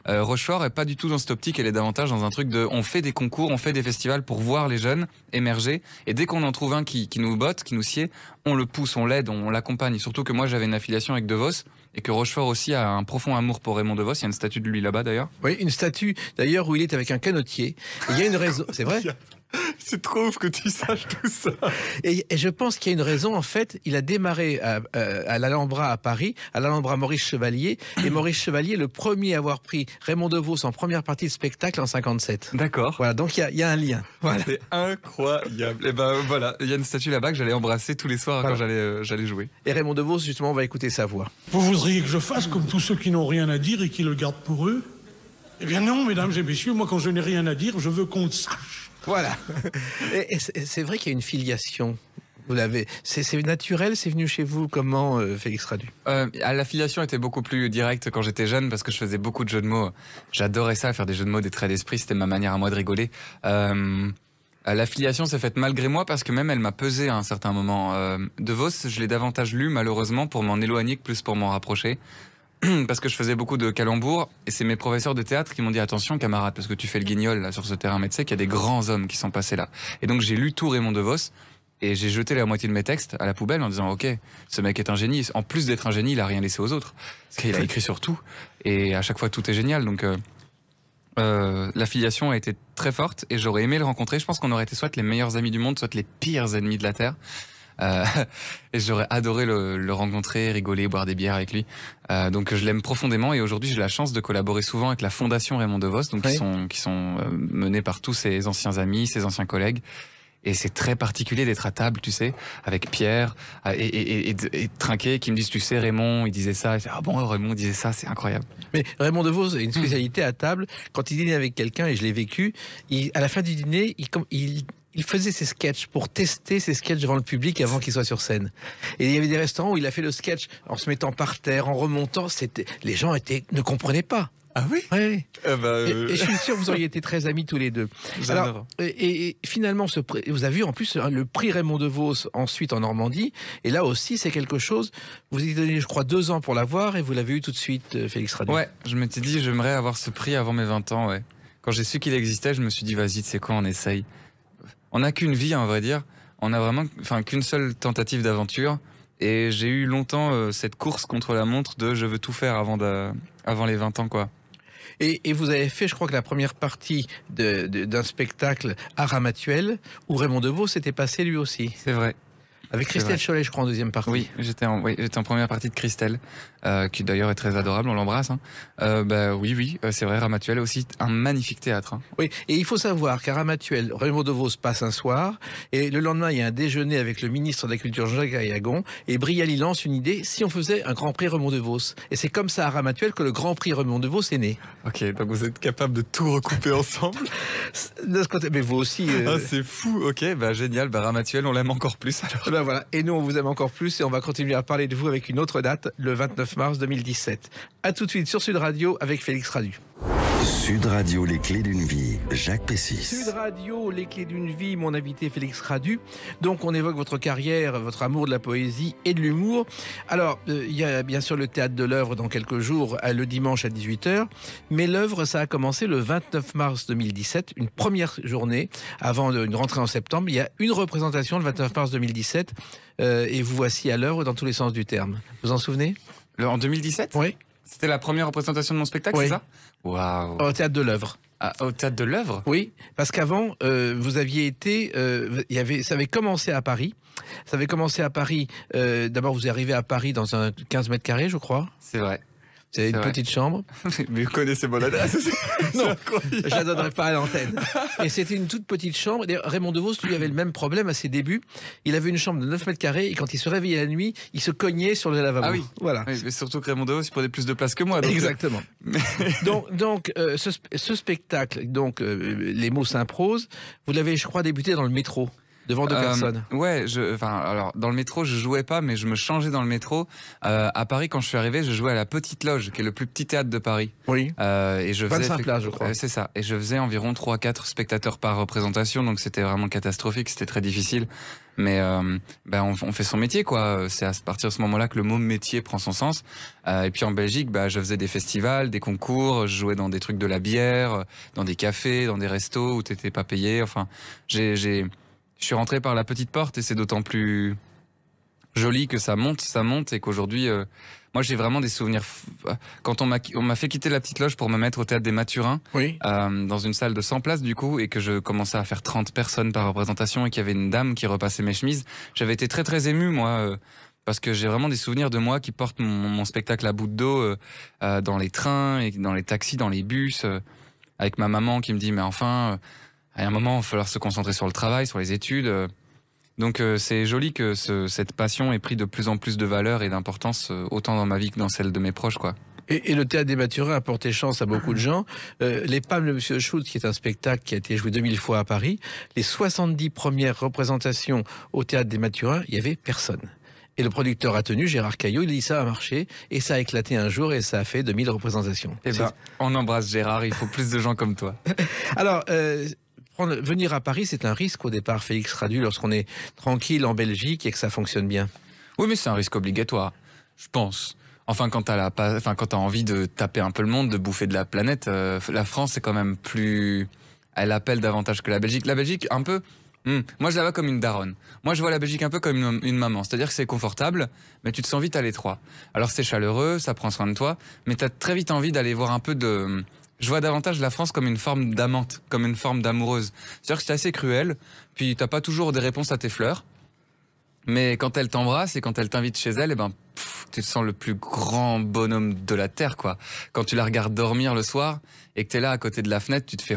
Rochefort est pas du tout dans cette optique, elle est davantage dans un truc de on fait des concours, on fait des festivals pour voir les jeunes émerger et dès qu'on en trouve un qui nous botte, qui nous sied, on le pousse, on l'aide, on l'accompagne. Surtout que moi j'avais une affiliation avec De Vos et que Rochefort aussi a un profond amour pour Raymond De Vos, il y a une statue de lui là-bas d'ailleurs. Oui, une statue d'ailleurs où il est avec un canotier. Et il y a une raison, c'est vrai? C'est trop ouf que tu saches tout ça. Et je pense qu'il y a une raison, en fait, il a démarré à l'Alhambra à Paris, à l'Alhambra Maurice Chevalier, et Maurice Chevalier est le premier à avoir pris Raymond De Vos en première partie de spectacle en 57. D'accord. Voilà, donc il y a un lien. Voilà. C'est incroyable. Et voilà, il y a une statue là-bas que j'allais embrasser tous les soirs quand j'allais jouer. Et Raymond De Vos, justement, on va écouter sa voix. Vous voudriez que je fasse comme tous ceux qui n'ont rien à dire et qui le gardent pour eux? Eh bien non, mesdames et messieurs, moi quand je n'ai rien à dire, je veux qu'on le sache. Voilà. Et c'est vrai qu'il y a une filiation. Vous l'avez. C'est naturel, c'est venu chez vous comment, Félix Radu? La filiation était beaucoup plus directe quand j'étais jeune parce que je faisais beaucoup de jeux de mots. J'adorais ça, faire des jeux de mots, des traits d'esprit, c'était ma manière à moi de rigoler. La filiation s'est faite malgré moi parce que même elle m'a pesé à un certain moment. De Vos, je l'ai davantage lu malheureusement pour m'en éloigner que plus pour m'en rapprocher. Parce que je faisais beaucoup de calembours et c'est mes professeurs de théâtre qui m'ont dit attention camarade parce que tu fais le guignol là sur ce terrain, mais tu sais qu'il y a des grands hommes qui sont passés là. Et donc j'ai lu tout Raymond De Vos et j'ai jeté la moitié de mes textes à la poubelle en disant ok, ce mec est un génie, en plus d'être un génie il a rien laissé aux autres parce qu'il a écrit sur tout et à chaque fois tout est génial. Donc la filiation a été très forte et j'aurais aimé le rencontrer. Je pense qu'on aurait été soit les meilleurs amis du monde, soit les pires ennemis de la Terre. Et j'aurais adoré le rencontrer, rigoler, boire des bières avec lui. Donc je l'aime profondément et aujourd'hui j'ai la chance de collaborer souvent avec la Fondation Raymond DeVos, donc qui sont menés par tous ses anciens amis, ses anciens collègues. Et c'est très particulier d'être à table, tu sais, avec Pierre et Trinquet qui me disent, tu sais, Raymond, il disait ça. Ah bon, Raymond disait ça, c'est incroyable. Mais Raymond DeVos a une spécialité à table. Quand il dînait avec quelqu'un, et je l'ai vécu, à la fin du dîner, il faisait ses sketchs pour tester ses sketchs devant le public avant qu'il soit sur scène. Et il y avait des restaurants où il a fait le sketch en se mettant par terre, en remontant. Les gens ne comprenaient pas. Ah oui? Oui. Et je suis sûr que vous auriez été très amis tous les deux. Alors, et finalement, vous avez vu en plus le prix Raymond DeVos ensuite en Normandie. Et là aussi, c'est quelque chose. Vous avez donné, je crois, 2 ans pour l'avoir et vous l'avez eu tout de suite, Félix Radu. Ouais, je m'étais dit, j'aimerais avoir ce prix avant mes 20 ans, ouais. Quand j'ai su qu'il existait, je me suis dit, vas-y, tu sais quoi, on essaye. On n'a qu'une vie, à vrai dire. On a vraiment, qu'une seule tentative d'aventure. Et j'ai eu longtemps cette course contre la montre de je veux tout faire avant les 20 ans, quoi. Et vous avez fait, je crois que la première partie d'un spectacle à Ramatuelle où Raymond DeVos s'était passé lui aussi. C'est vrai. Avec Christelle Cholet, je crois, en deuxième partie. Oui, j'étais en première partie de Christelle, qui d'ailleurs est très adorable, on l'embrasse. Hein. Oui, c'est vrai, Ramatuelle aussi, un magnifique théâtre. Hein. Oui, et il faut savoir qu'à Ramatuelle, Raymond DeVos passe un soir, et le lendemain, il y a un déjeuner avec le ministre de la Culture, Jean-Jacques Ayagon, et Brialy lance une idée, si on faisait un Grand Prix Raymond DeVos. Et c'est comme ça à Ramatuelle que le Grand Prix Raymond DeVos est né. Ok, donc vous êtes capable de tout recouper ensemble. De ce côté, mais vous aussi... Ah, c'est fou, ok, génial, Ramatuelle, on l'aime encore plus alors. Voilà. Et nous, on vous aime encore plus et on va continuer à parler de vous avec une autre date, le 29 mars 2017. A tout de suite sur Sud Radio avec Félix Radu. Sud Radio, les clés d'une vie, Jacques Pessis. Sud Radio, les clés d'une vie, mon invité Félix Radu. Donc on évoque votre carrière, votre amour de la poésie et de l'humour. Alors, il y a bien sûr le théâtre de l'œuvre dans quelques jours, le dimanche à 18h. Mais l'œuvre, ça a commencé le 29 mars 2017, une première journée avant une rentrée en septembre. Il y a une représentation le 29 mars 2017 et vous voici à l'œuvre dans tous les sens du terme. Vous en souvenez? En 2017? Oui. C'était la première représentation de mon spectacle, oui. C'est ça? Waouh. Au théâtre de l'œuvre. Ah, au théâtre de l'œuvre? Oui, parce qu'avant, vous aviez été... ça avait commencé à Paris. Ça avait commencé à Paris. D'abord, vous arrivez à Paris dans un 15 mètres carrés, je crois. C'est vrai. C'est une petite chambre. Mais vous connaissez mon adresse. Non, je la donnerai pas à l'antenne. Et c'était une toute petite chambre. D'ailleurs, Raymond DeVos, lui, avait le même problème à ses débuts. Il avait une chambre de 9 mètres carrés et quand il se réveillait la nuit, il se cognait sur le lavabo. Ah oui. Voilà. Oui, mais surtout que Raymond DeVos, il prenait plus de place que moi. Donc... Exactement. Donc ce spectacle, les mots s'improsent, vous l'avez, je crois, débuté dans le métro. Devant 2 personnes. Ouais, alors dans le métro, je jouais pas, mais je me changeais dans le métro. À Paris, quand je suis arrivé, je jouais à la Petite Loge, qui est le plus petit théâtre de Paris. Oui. Et je faisais 25 places, je crois. C'est ça. Et je faisais environ 3-4 spectateurs par représentation, donc c'était vraiment catastrophique, c'était très difficile. Mais on fait son métier, quoi. C'est à partir de ce moment-là que le mot métier prend son sens. Et puis en Belgique, je faisais des festivals, des concours, je jouais dans des trucs de la bière, dans des cafés, dans des restos où t'étais pas payé. Enfin, je suis rentré par la petite porte et c'est d'autant plus joli que ça monte et qu'aujourd'hui, moi j'ai vraiment des souvenirs. Quand on m'a fait quitter la Petite Loge pour me mettre au théâtre des Mathurins, oui. Dans une salle de 100 places du coup, et que je commençais à faire 30 personnes par représentation et qu'il y avait une dame qui repassait mes chemises, j'avais été très très ému moi. Parce que j'ai vraiment des souvenirs de moi qui porte mon spectacle à bout de dos dans les trains, et dans les taxis, dans les bus, avec ma maman qui me dit mais enfin... À un moment, il va falloir se concentrer sur le travail, sur les études. Donc c'est joli que cette passion ait pris de plus en plus de valeur et d'importance, autant dans ma vie que dans celle de mes proches, quoi. Et le théâtre des Mathurins a porté chance à beaucoup de gens. Les Palmes de Monsieur Schultz, qui est un spectacle qui a été joué 2000 fois à Paris, les 70 premières représentations au théâtre des Mathurins, il y avait personne. Et le producteur a tenu, Gérard Caillot, il a dit ça a marché, et ça a éclaté un jour, et ça a fait 2000 représentations. Eh ben, on embrasse Gérard, il faut plus de gens comme toi. Alors... venir à Paris, c'est un risque au départ, Félix Radu, lorsqu'on est tranquille en Belgique et que ça fonctionne bien. Oui, mais c'est un risque obligatoire, je pense. Enfin, quand t'as envie de taper un peu le monde, de bouffer de la planète, la France, c'est quand même plus... Elle appelle davantage que la Belgique. La Belgique, un peu... Moi, je la vois comme une daronne. Moi, je vois la Belgique un peu comme une maman. C'est-à-dire que c'est confortable, mais tu te sens vite à l'étroit. Alors, c'est chaleureux, ça prend soin de toi, mais t'as très vite envie d'aller voir un peu de... Je vois davantage la France comme une forme d'amante, comme une forme d'amoureuse. C'est-à-dire que c'est assez cruel, puis t'as pas toujours des réponses à tes fleurs. Mais quand elle t'embrasse et quand elle t'invite chez elle, tu te sens le plus grand bonhomme de la terre, quoi. Quand tu la regardes dormir le soir et que t'es là à côté de la fenêtre, tu te fais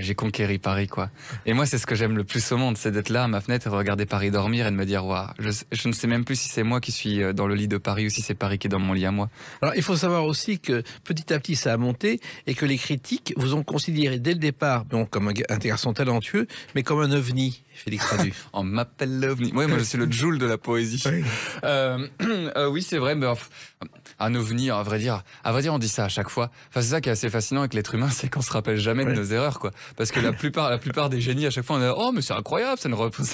j'ai conquéri Paris, quoi. Et moi, c'est ce que j'aime le plus au monde, c'est d'être là à ma fenêtre et de regarder Paris dormir et de me dire, waouh, je ne sais même plus si c'est moi qui suis dans le lit de Paris ou si c'est Paris qui est dans mon lit à moi. Alors, il faut savoir aussi que petit à petit, ça a monté et que les critiques vous ont considéré dès le départ, bon, comme un garçon talentueux, mais comme un ovni, Félix Radu. On m'appelle l'ovni. Ouais, moi, je suis le Joule de la poésie. Oui, oui, c'est vrai, mais un ovni, à vrai dire, on dit ça à chaque fois. Enfin, c'est ça qui est assez fascinant avec l'être humain, c'est qu'on se rappelle jamais de nos erreurs, quoi. Parce que la plupart des génies, à chaque fois, on est oh, mais c'est incroyable, ça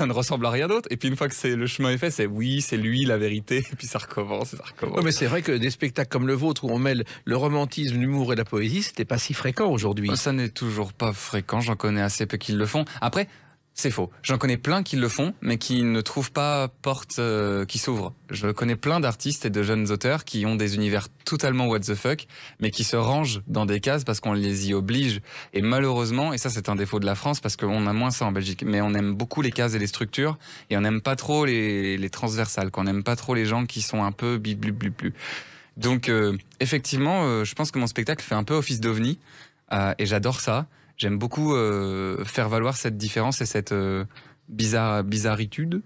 ne ressemble à rien d'autre. Et puis une fois que le chemin est fait, c'est oui, c'est lui, la vérité. Et puis ça recommence. Ouais, mais c'est vrai que des spectacles comme le vôtre où on mêle le romantisme, l'humour et la poésie, c'était pas si fréquent aujourd'hui. Ça n'est toujours pas fréquent. J'en connais assez peu qui le font. Après, c'est faux. J'en connais plein qui le font, mais qui ne trouvent pas porte qui s'ouvre. Je connais plein d'artistes et de jeunes auteurs qui ont des univers totalement what the fuck, mais qui se rangent dans des cases parce qu'on les y oblige. Et malheureusement, et ça c'est un défaut de la France parce qu'on a moins ça en Belgique, mais on aime beaucoup les cases et les structures, et on n'aime pas trop les transversales, qu'on n'aime pas trop les gens qui sont un peu blu. Donc effectivement, je pense que mon spectacle fait un peu office d'ovni, et j'adore ça. J'aime beaucoup faire valoir cette différence et cette bizarritude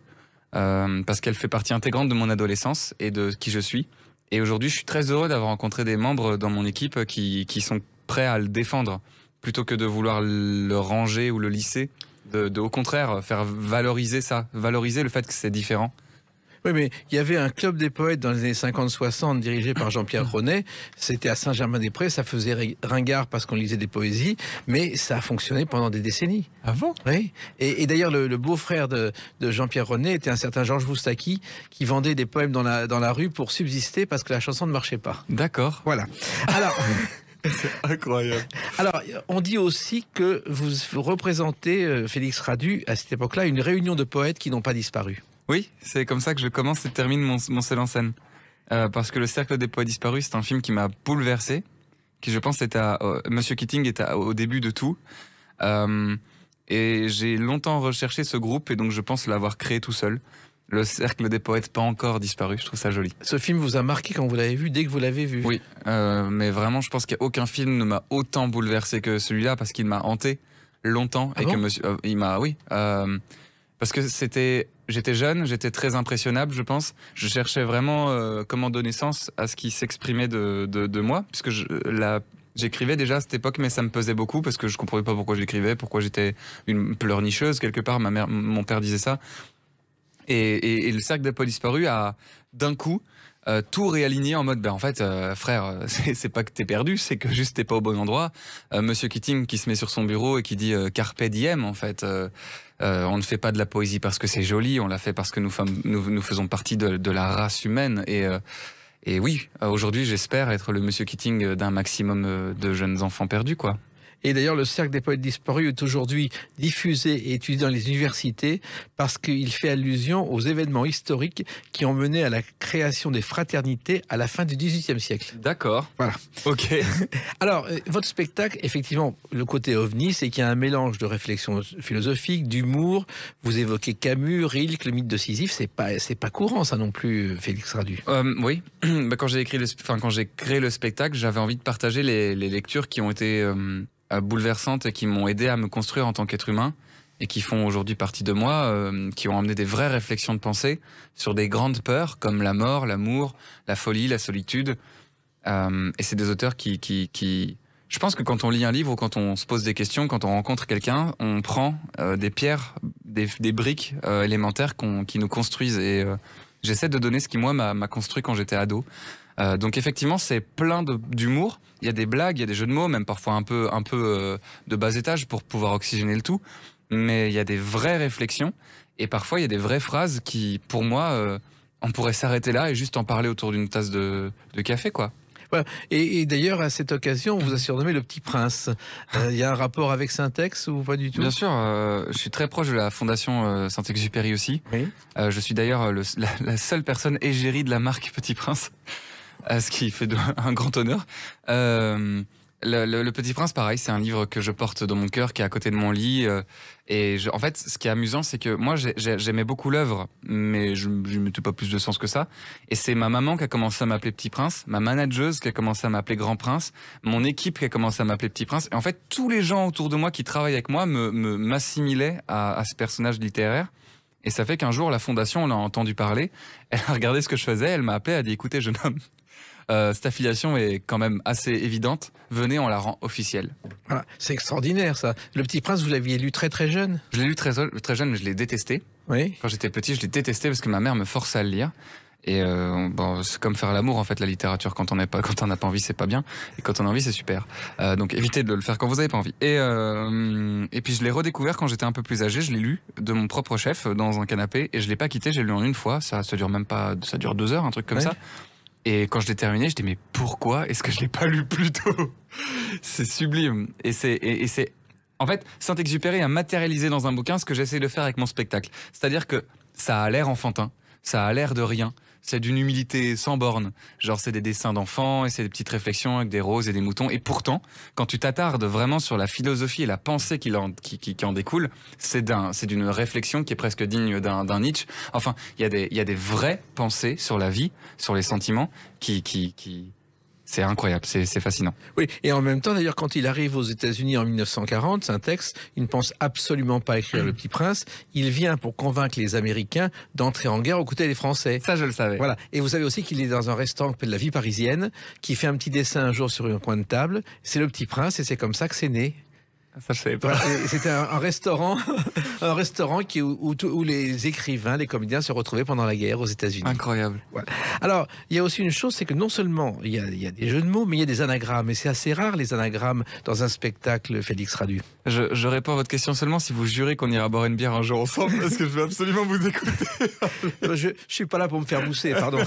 parce qu'elle fait partie intégrante de mon adolescence et de qui je suis. Et aujourd'hui, je suis très heureux d'avoir rencontré des membres dans mon équipe qui sont prêts à le défendre plutôt que de vouloir le ranger ou le lisser. Au contraire, faire valoriser ça, valoriser le fait que c'est différent. Oui, mais il y avait un club des poètes dans les années 50-60 dirigé par Jean-Pierre Ronet. C'était à Saint-Germain-des-Prés. Ça faisait ringard parce qu'on lisait des poésies, mais ça a fonctionné pendant des décennies. Ah bon? Oui. Et d'ailleurs, le beau-frère de Jean-Pierre Ronet était un certain Georges Moustaki qui vendait des poèmes dans la rue pour subsister parce que la chanson ne marchait pas. D'accord. Voilà. Alors... C'est incroyable. Alors, on dit aussi que vous représentez, Félix Radu, à cette époque-là, une réunion de poètes qui n'ont pas disparu. Oui, c'est comme ça que je commence et termine mon seul en scène. Parce que Le Cercle des Poètes Disparus, c'est un film qui m'a bouleversé, qui je pense Monsieur Keating était au début de tout. Et j'ai longtemps recherché ce groupe et donc je pense l'avoir créé tout seul. Le Cercle des Poètes pas encore disparu, je trouve ça joli. Ce film vous a marqué quand vous l'avez vu, dès que vous l'avez vu? Oui, mais vraiment je pense qu'il n'y a aucun film ne m'a autant bouleversé que celui-là parce qu'il m'a hanté longtemps. Ah et bon? que il m'a, oui. Parce que j'étais jeune, j'étais très impressionnable, je pense. Je cherchais vraiment comment donner sens à ce qui s'exprimait de moi, puisque j'écrivais déjà à cette époque, mais ça me pesait beaucoup parce que je comprenais pas pourquoi j'écrivais, pourquoi j'étais une pleurnicheuse quelque part. Mon père disait ça. Et le Cercle des Poètes Disparus a d'un coup tout réaligné en mode en fait frère, c'est pas que t'es perdu, c'est que juste t'es pas au bon endroit. Monsieur Keating qui se met sur son bureau et qui dit carpe diem, en fait on ne fait pas de la poésie parce que c'est joli, on la fait parce que nous faisons partie de la race humaine. Et oui, aujourd'hui j'espère être le Monsieur Keating d'un maximum de jeunes enfants perdus, quoi. Et d'ailleurs, le Cercle des Poètes Disparus est aujourd'hui diffusé et étudié dans les universités parce qu'il fait allusion aux événements historiques qui ont mené à la création des fraternités à la fin du XVIIIe siècle. D'accord. Voilà. Ok. Alors, votre spectacle, effectivement, le côté ovni, c'est qu'il y a un mélange de réflexion philosophique, d'humour. Vous évoquez Camus, Rilke, le mythe de Sisyphe. C'est pas courant, ça non plus, Félix Radu. Oui. Quand j'ai créé le spectacle, j'avais envie de partager les lectures qui ont été bouleversantes et qui m'ont aidé à me construire en tant qu'être humain et qui font aujourd'hui partie de moi, qui ont amené des vraies réflexions de pensée sur des grandes peurs comme la mort, l'amour, la folie, la solitude. Et c'est des auteurs qui... Je pense que quand on lit un livre ou quand on se pose des questions, quand on rencontre quelqu'un, on prend des pierres, des briques élémentaires qui nous construisent. Et j'essaie de donner ce qui, moi, m'a construit quand j'étais ado. Donc effectivement, c'est plein d'humour. Il y a des blagues, il y a des jeux de mots, même parfois un peu de bas étage pour pouvoir oxygéner le tout. Mais il y a des vraies réflexions et parfois il y a des vraies phrases qui, pour moi, on pourrait s'arrêter là et juste en parler autour d'une tasse de café, quoi. Voilà. Et d'ailleurs, à cette occasion, on vous a surnommé le Petit Prince. Il y a un rapport avec Saint-Ex ou pas du tout? Bien sûr, je suis très proche de la fondation Saint-Exupéry aussi. Oui. Je suis d'ailleurs la seule personne égérie de la marque Petit Prince. Ce qui fait un grand honneur. Le Petit Prince, pareil, c'est un livre que je porte dans mon cœur, qui est à côté de mon lit. En fait, ce qui est amusant, c'est que moi, j'aimais beaucoup l'œuvre, mais je ne mettais pas plus de sens que ça. Et c'est ma maman qui a commencé à m'appeler Petit Prince, ma manageuse qui a commencé à m'appeler Grand Prince, mon équipe qui a commencé à m'appeler Petit Prince. Et en fait, tous les gens autour de moi qui travaillent avec moi m'assimilaient à ce personnage littéraire. Et ça fait qu'un jour, la fondation, on a entendu parler, elle a regardé ce que je faisais, elle m'a appelé, elle a dit, écoutez, jeune homme, cette affiliation est quand même assez évidente. Venez, on la rend officielle. Voilà, c'est extraordinaire ça. Le Petit Prince, vous l'aviez lu très très jeune? Je l'ai lu très jeune, mais je l'ai détesté. Oui. Quand j'étais petit, je l'ai détesté parce que ma mère me forçait à le lire. Et c'est comme faire l'amour en fait, la littérature. Quand on n'a pas envie, c'est pas bien. Et quand on a envie, c'est super. Donc évitez de le faire quand vous n'avez pas envie. Et puis je l'ai redécouvert quand j'étais un peu plus âgé. Je l'ai lu de mon propre chef dans un canapé et je l'ai pas quitté. J'ai lu en une fois. Ça dure même pas. Ça dure 2 heures, un truc comme ça. Et quand je l'ai terminé, je dis mais pourquoi est-ce que je l'ai pas lu plus tôt? C'est sublime. Et c'est en fait Saint-Exupéry a matérialisé dans un bouquin ce que j'essaie de faire avec mon spectacle. C'est-à-dire que ça a l'air enfantin, ça a l'air de rien. C'est d'une humilité sans borne. Genre, c'est des dessins d'enfants et c'est des petites réflexions avec des roses et des moutons. Et pourtant, quand tu t'attardes vraiment sur la philosophie et la pensée qui en découle, c'est d'une réflexion qui est presque digne d'un Nietzsche. Enfin, il y a des vraies pensées sur la vie, sur les sentiments c'est incroyable, c'est fascinant. Oui, et en même temps, d'ailleurs, quand il arrive aux États-Unis en 1940, c'est un texte, il ne pense absolument pas écrire Le Petit Prince. Il vient pour convaincre les Américains d'entrer en guerre aux côtés des Français. Ça, je le savais. Voilà. Et vous savez aussi qu'il est dans un restaurant qui s'appelle La Vie Parisienne, qui fait un petit dessin un jour sur un coin de table. C'est Le Petit Prince et c'est comme ça que c'est né. Ça, je savais pas. Voilà. C'était un restaurant, où les écrivains, les comédiens se retrouvaient pendant la guerre aux États-Unis. Incroyable. Voilà. Alors, il y a aussi une chose, c'est que non seulement il y a des jeux de mots, mais il y a des anagrammes. Et c'est assez rare, les anagrammes, dans un spectacle, Félix Radu. Je réponds à votre question seulement si vous jurez qu'on ira boire une bière un jour ensemble, parce que je veux absolument vous écouter. Je suis pas là pour me faire mousser, pardon.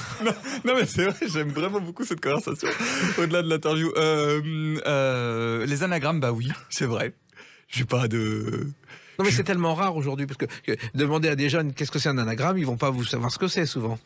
non, mais c'est vrai, j'aime vraiment beaucoup cette conversation, au-delà de l'interview. Les anagrammes, bah oui, c'est vrai. Je suis pas de... Non, mais c'est tellement rare aujourd'hui, parce que demander à des jeunes qu'est-ce que c'est un anagramme, ils vont pas vous savoir ce que c'est souvent.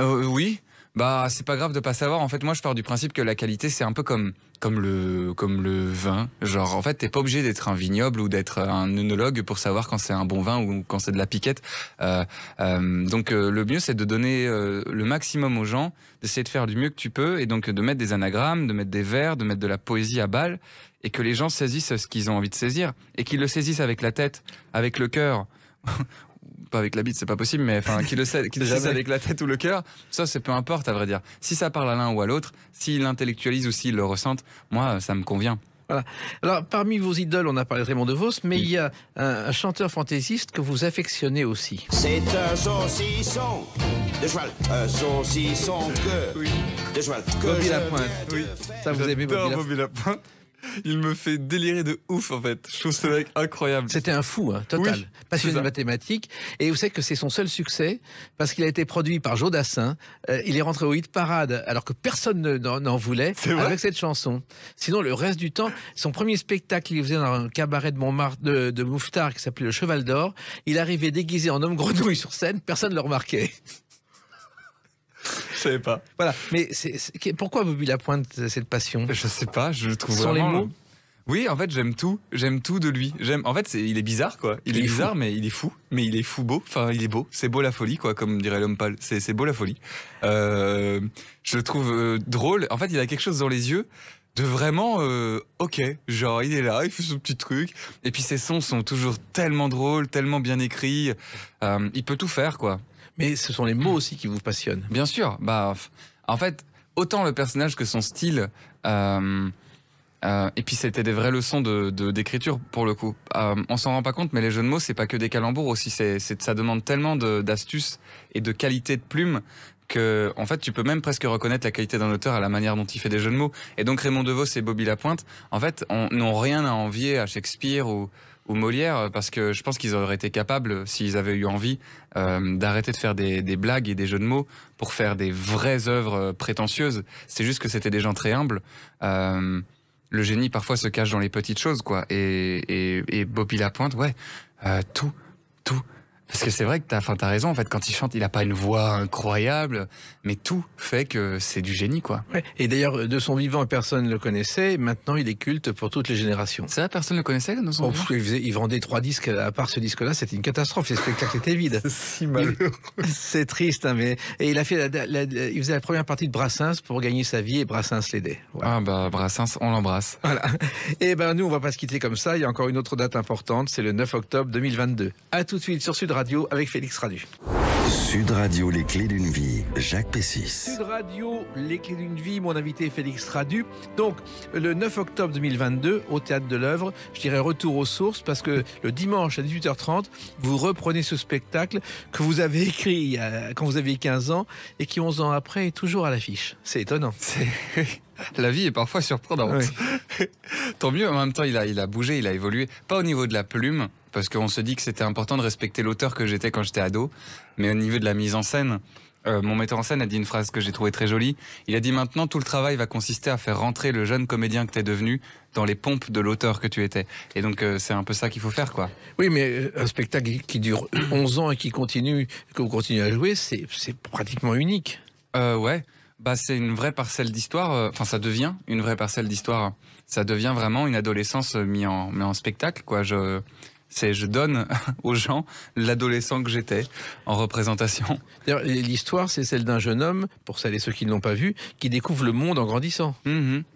Oui, bah c'est pas grave de pas savoir. En fait, moi je pars du principe que la qualité c'est un peu comme le vin. Genre en fait t'es pas obligé d'être un vignoble ou d'être un œnologue pour savoir quand c'est un bon vin ou quand c'est de la piquette. Donc le mieux c'est de donner le maximum aux gens, d'essayer de faire du mieux que tu peux et donc de mettre des anagrammes, de mettre des vers, de mettre de la poésie à balle et que les gens saisissent ce qu'ils ont envie de saisir et qu'ils le saisissent avec la tête, avec le cœur. Pas avec la bite, c'est pas possible, mais enfin, qu'ils le saisissent avec la tête ou le cœur, ça c'est peu importe à vrai dire. Si ça parle à l'un ou à l'autre, s'ils l'intellectualisent ou s'ils le ressentent, moi ça me convient. Voilà. Alors, parmi vos idoles, on a parlé de Raymond DeVos, mais il y a un chanteur fantaisiste que vous affectionnez aussi. C'est un saucisson de cheval, un saucisson de cheval. Bobby Lapointe. Oui. Ça, vous aimez Bobby Lapointe. Il me fait délirer de ouf en fait. Je trouve ce mec incroyable. C'était un fou, total. Oui, passionné de mathématiques. Et vous savez que c'est son seul succès parce qu'il a été produit par Joe Dassin. Il est rentré au hit parade alors que personne n'en voulait avec cette chanson. Sinon, le reste du temps, son premier spectacle, il faisait dans un cabaret de Montmartre, de Mouffetard qui s'appelait le Cheval d'Or. Il arrivait déguisé en homme grenouille sur scène. Personne ne le remarquait. Je savais pas. Voilà. Mais pourquoi Bobby Lapointe, cette passion? Je sais pas, je le trouve Sans vraiment... les mots. Oui, en fait, j'aime tout de lui. En fait, il est bizarre, quoi. Il est bizarre, fou. Mais il est fou. Mais il est fou beau. Enfin, il est beau. C'est beau la folie, quoi, comme dirait l'homme pâle. C'est beau la folie. Je le trouve drôle. En fait, il a quelque chose dans les yeux de vraiment ok. Genre, il est là, il fait son petit truc. Et puis, ses sons sont toujours tellement drôles, tellement bien écrits. Il peut tout faire, quoi. Mais ce sont les mots aussi qui vous passionnent. Bien sûr. Bah, en fait, autant le personnage que son style. Et puis c'était des vraies leçons d'écriture pour le coup. On s'en rend pas compte, mais les jeux de mots c'est pas que des calembours aussi. Ça demande tellement d'astuces et de qualité de plume que en fait tu peux même presque reconnaître la qualité d'un auteur à la manière dont il fait des jeux de mots. Et donc Raymond DeVos et Bobby Lapointe, en fait, n'ont rien à envier à Shakespeare ou Molière, parce que je pense qu'ils auraient été capables, s'ils avaient eu envie, d'arrêter de faire des blagues et des jeux de mots pour faire des vraies œuvres prétentieuses. C'est juste que c'était des gens très humbles. Le génie parfois se cache dans les petites choses, quoi. Et Bobby Lapointe, ouais, tout. Parce que c'est vrai que t'as raison, en fait, quand il chante, il a pas une voix incroyable, mais tout fait que c'est du génie, quoi. Ouais. Et d'ailleurs, de son vivant, personne ne le connaissait. Maintenant, il est culte pour toutes les générations. C'est vrai, personne ne le connaissait dans son vivant. Il vendait 3 disques, à part ce disque-là, c'était une catastrophe. Les spectacles étaient vides. Si malheureux. C'est triste, hein, mais... Et il a fait il faisait la première partie de Brassens pour gagner sa vie, et Brassens l'aidait. Voilà. Ah bah, Brassens, on l'embrasse. Voilà. Et ben nous, on va pas se quitter comme ça. Il y a encore une autre date importante, c'est le 9 octobre 2022. À tout de suite sur Sud Radio avec Félix Radu. Sud Radio, les clés d'une vie, Jacques Pessis. Sud Radio, les clés d'une vie, mon invité Félix Radu. Donc, le 9 octobre 2022, au Théâtre de l'Œuvre, je dirais retour aux sources, parce que le dimanche à 18h30, vous reprenez ce spectacle que vous avez écrit quand vous aviez 15 ans et qui 11 ans après est toujours à l'affiche. C'est étonnant. La vie est parfois surprenante. Oui. Tant mieux, en même temps, il a bougé, il a évolué. Pas au niveau de la plume, parce qu'on se dit que c'était important de respecter l'auteur que j'étais quand j'étais ado, mais au niveau de la mise en scène, mon metteur en scène a dit une phrase que j'ai trouvée très jolie. Il a dit: maintenant, tout le travail va consister à faire rentrer le jeune comédien que t'es devenu dans les pompes de l'auteur que tu étais. Et donc, c'est un peu ça qu'il faut faire, quoi. Oui, mais un spectacle qui dure 11 ans et que vous continuez à jouer, c'est pratiquement unique. Ouais. Bah, c'est une vraie parcelle d'histoire. Enfin, ça devient une vraie parcelle d'histoire. Ça devient vraiment une adolescence mise en spectacle, quoi. Je donne aux gens l'adolescent que j'étais en représentation. D'ailleurs, l'histoire, c'est celle d'un jeune homme, pour celles et ceux qui ne l'ont pas vu, qui découvre le monde en grandissant.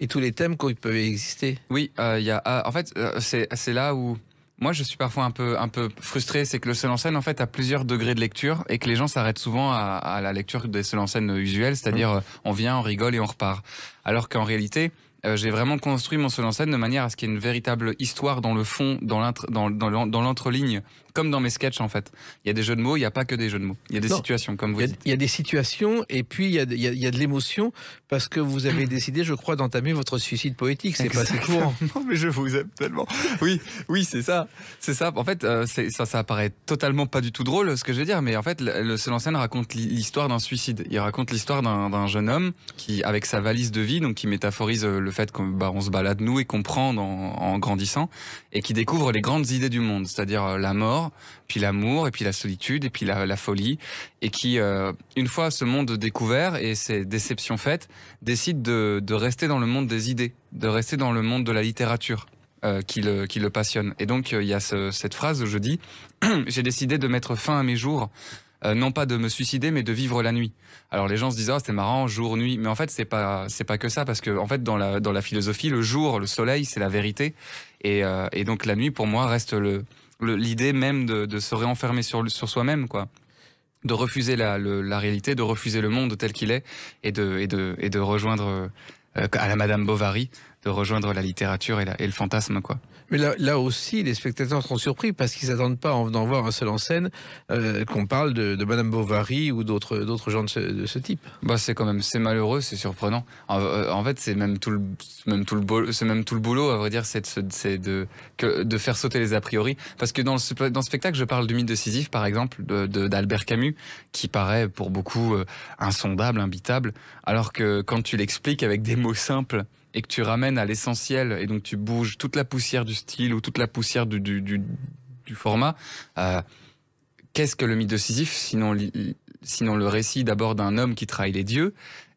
Et tous les thèmes qui peuvent exister. Oui, en fait, c'est là où... Moi, je suis parfois un peu frustré, c'est que le seul en scène, en fait, a plusieurs degrés de lecture et que les gens s'arrêtent souvent à la lecture des seuls en scène usuels, c'est-à-dire on vient, on rigole et on repart. Alors qu'en réalité, j'ai vraiment construit mon seul en scène de manière à ce qu'il y ait une véritable histoire dans le fond, dans l'entreligne, comme dans mes sketchs, en fait. Il y a des jeux de mots, il n'y a pas que des jeux de mots. Il y a des situations, comme vous dites. Il y a des situations et puis il y a de l'émotion parce que vous avez décidé, je crois, d'entamer votre suicide poétique. C'est pas si courant. Non, mais je vous aime tellement. Oui, c'est ça. C'est ça. En fait, ça paraît totalement pas du tout drôle, ce que je vais dire, mais en fait, le seul en scène raconte l'histoire d'un suicide. Il raconte l'histoire d'un jeune homme qui, avec sa valise de vie, donc qui métaphorise le fait qu'on se balade nous et qu'on prend en grandissant, et qui découvre les grandes idées du monde, c'est-à-dire la mort, puis l'amour, et puis la solitude, et puis la folie, et qui, une fois ce monde découvert et ses déceptions faites, décide de rester dans le monde des idées, de rester dans le monde de la littérature qui le passionne. Et donc il y a cette phrase où je dis « J'ai décidé de mettre fin à mes jours ». Non pas de me suicider, mais de vivre la nuit. Alors les gens se disent: oh, c'est marrant, jour, nuit. Mais en fait, c'est pas que ça, parce que en fait, dans la philosophie, le jour, le soleil, c'est la vérité. Et donc la nuit, pour moi, reste l'idée même de se réenfermer sur soi-même, quoi. De refuser la réalité, de refuser le monde tel qu'il est, et de rejoindre, à la Madame Bovary, de rejoindre la littérature et le fantasme, quoi. Mais là aussi, les spectateurs seront surpris parce qu'ils s'attendent pas en venant voir un seul en scène qu'on parle de Madame Bovary ou d'autres gens de ce type. Bah c'est malheureux, c'est surprenant. En fait, c'est même tout le boulot, à vrai dire, c'est de faire sauter les a priori. Parce que dans ce spectacle, je parle du mythe de Sisyphe, par exemple, d'Albert Camus, qui paraît pour beaucoup insondable, imbitable, alors que quand tu l'expliques avec des mots simples et que tu ramènes à l'essentiel, et donc tu bouges toute la poussière du style ou toute la poussière du format, qu'est-ce que le mythe de Sisyphe, sinon le récit d'abord d'un homme qui trahit les dieux,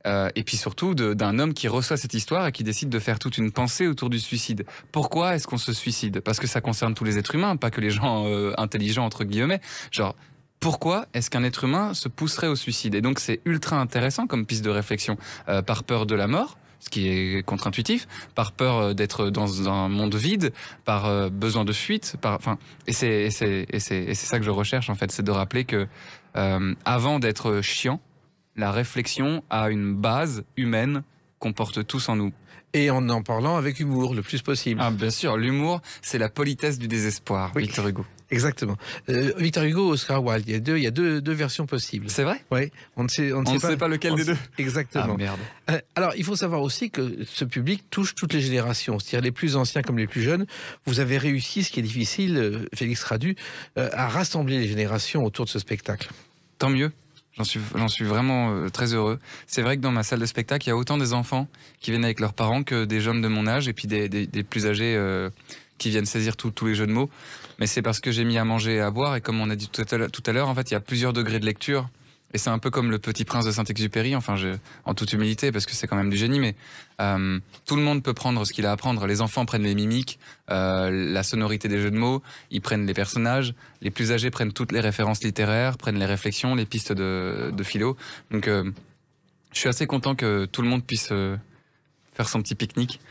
et puis surtout d'un homme qui reçoit cette histoire et qui décide de faire toute une pensée autour du suicide. Pourquoi est-ce qu'on se suicide? Parce que ça concerne tous les êtres humains, pas que les gens intelligents, entre guillemets. Genre, pourquoi est-ce qu'un être humain se pousserait au suicide? Et donc c'est ultra intéressant comme piste de réflexion. Par peur de la mort, ce qui est contre-intuitif, par peur d'être dans un monde vide, par besoin de fuite, et c'est ça que je recherche, en fait, c'est de rappeler que avant d'être chiant, la réflexion a une base humaine qu'on porte tous en nous. Et en parlant avec humour, le plus possible. Ah, bien sûr, l'humour, c'est la politesse du désespoir, oui. Victor Hugo. Exactement. Victor Hugo, Oscar Wilde, il y a deux versions possibles. C'est vrai? Oui. On ne sait pas lequel des deux. Exactement. Ah, merde. Alors, il faut savoir aussi que ce public touche toutes les générations, c'est-à-dire les plus anciens comme les plus jeunes. Vous avez réussi, ce qui est difficile, Félix Radu, à rassembler les générations autour de ce spectacle. Tant mieux. J'en suis vraiment très heureux. C'est vrai que dans ma salle de spectacle, il y a autant des enfants qui viennent avec leurs parents que des jeunes de mon âge, et puis des plus âgés qui viennent saisir tous les jeux de mots, mais c'est parce que j'ai mis à manger et à boire, et comme on a dit tout à l'heure, en fait, il y a plusieurs degrés de lecture. Et c'est un peu comme le Petit Prince de Saint-Exupéry, enfin, en toute humilité, parce que c'est quand même du génie, mais tout le monde peut prendre ce qu'il a à prendre. Les enfants prennent les mimiques, la sonorité des jeux de mots, ils prennent les personnages, les plus âgés prennent toutes les références littéraires, prennent les réflexions, les pistes de philo. Donc, je suis assez content que tout le monde puisse faire son petit pique-nique.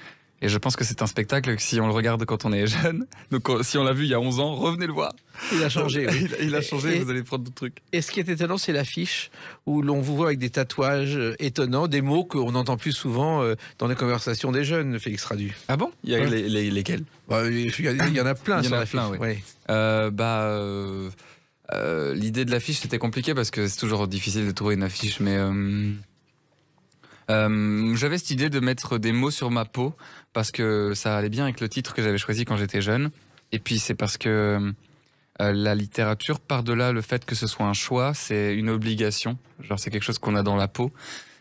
Et je pense que c'est un spectacle que si on le regarde quand on est jeune, donc si on l'a vu il y a 11 ans, revenez le voir. Il a changé. Oui. Il a changé, vous allez prendre d'autres trucs. Et ce qui est étonnant, c'est l'affiche où l'on vous voit avec des tatouages étonnants, des mots qu'on n'entend plus souvent dans les conversations des jeunes, Félix Radu. Ah bon? Il y a lesquels? Il y en a plein sur l'affiche. Oui. L'idée de l'affiche, c'était compliqué parce que c'est toujours difficile de trouver une affiche, mais j'avais cette idée de mettre des mots sur ma peau parce que ça allait bien avec le titre que j'avais choisi quand j'étais jeune. Et puis c'est parce que la littérature, par-delà le fait que ce soit un choix, c'est une obligation. Genre c'est quelque chose qu'on a dans la peau.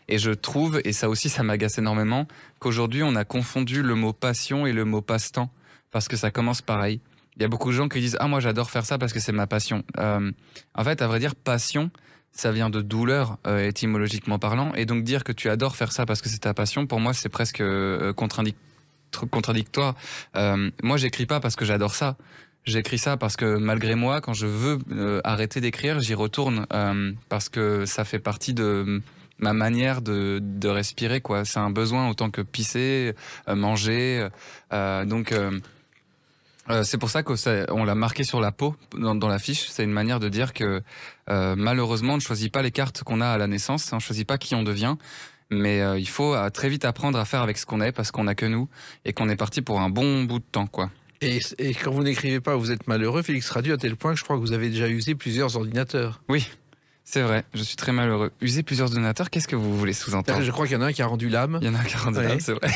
Et je trouve, et ça aussi ça m'agace énormément, qu'aujourd'hui on a confondu le mot passion et le mot passe-temps. Parce que ça commence pareil. Il y a beaucoup de gens qui disent « Ah, moi j'adore faire ça parce que c'est ma passion ». En fait, à vrai dire, passion, ça vient de douleur, étymologiquement parlant. Et donc dire que tu adores faire ça parce que c'est ta passion, pour moi c'est presque contradictoire. Moi j'écris pas parce que j'adore ça. J'écris ça parce que malgré moi, quand je veux arrêter d'écrire, j'y retourne. Parce que ça fait partie de ma manière de respirer, quoi. C'est un besoin autant que pisser, manger. C'est pour ça qu'on l'a marqué sur la peau dans l'affiche. C'est une manière de dire que malheureusement on ne choisit pas les cartes qu'on a à la naissance, on ne choisit pas qui on devient, mais il faut très vite apprendre à faire avec ce qu'on est parce qu'on n'a que nous et qu'on est parti pour un bon bout de temps, quoi. Et quand vous n'écrivez pas, vous êtes malheureux, Félix Radu, à tel point que je crois que vous avez déjà usé plusieurs ordinateurs. Oui. C'est vrai, je suis très malheureux. User plusieurs donateurs, qu'est-ce que vous voulez sous-entendre? Je crois qu'il y en a un qui a rendu l'âme. Il y en a un qui a rendu l'âme, c'est vrai.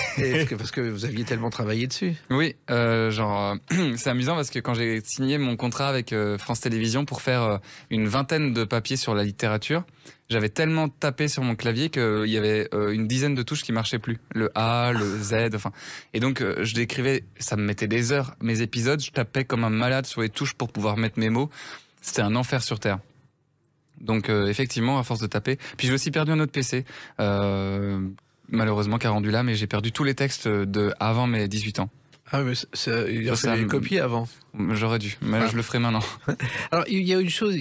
Parce que vous aviez tellement travaillé dessus. Oui, c'est amusant parce que quand j'ai signé mon contrat avec France Télévisions pour faire une vingtaine de papiers sur la littérature, j'avais tellement tapé sur mon clavier qu'il y avait une dizaine de touches qui marchaient plus. Le A, le Z, enfin. Et donc, je décrivais, ça me mettait des heures. Mes épisodes, je tapais comme un malade sur les touches pour pouvoir mettre mes mots. C'était un enfer sur Terre. Donc effectivement, à force de taper. Puis j'ai aussi perdu un autre PC, malheureusement, qui a rendu là, mais j'ai perdu tous les textes avant mes 18 ans. Ah mais il a fallu les copier avant. J'aurais dû, mais je le ferai maintenant. Alors il y a une chose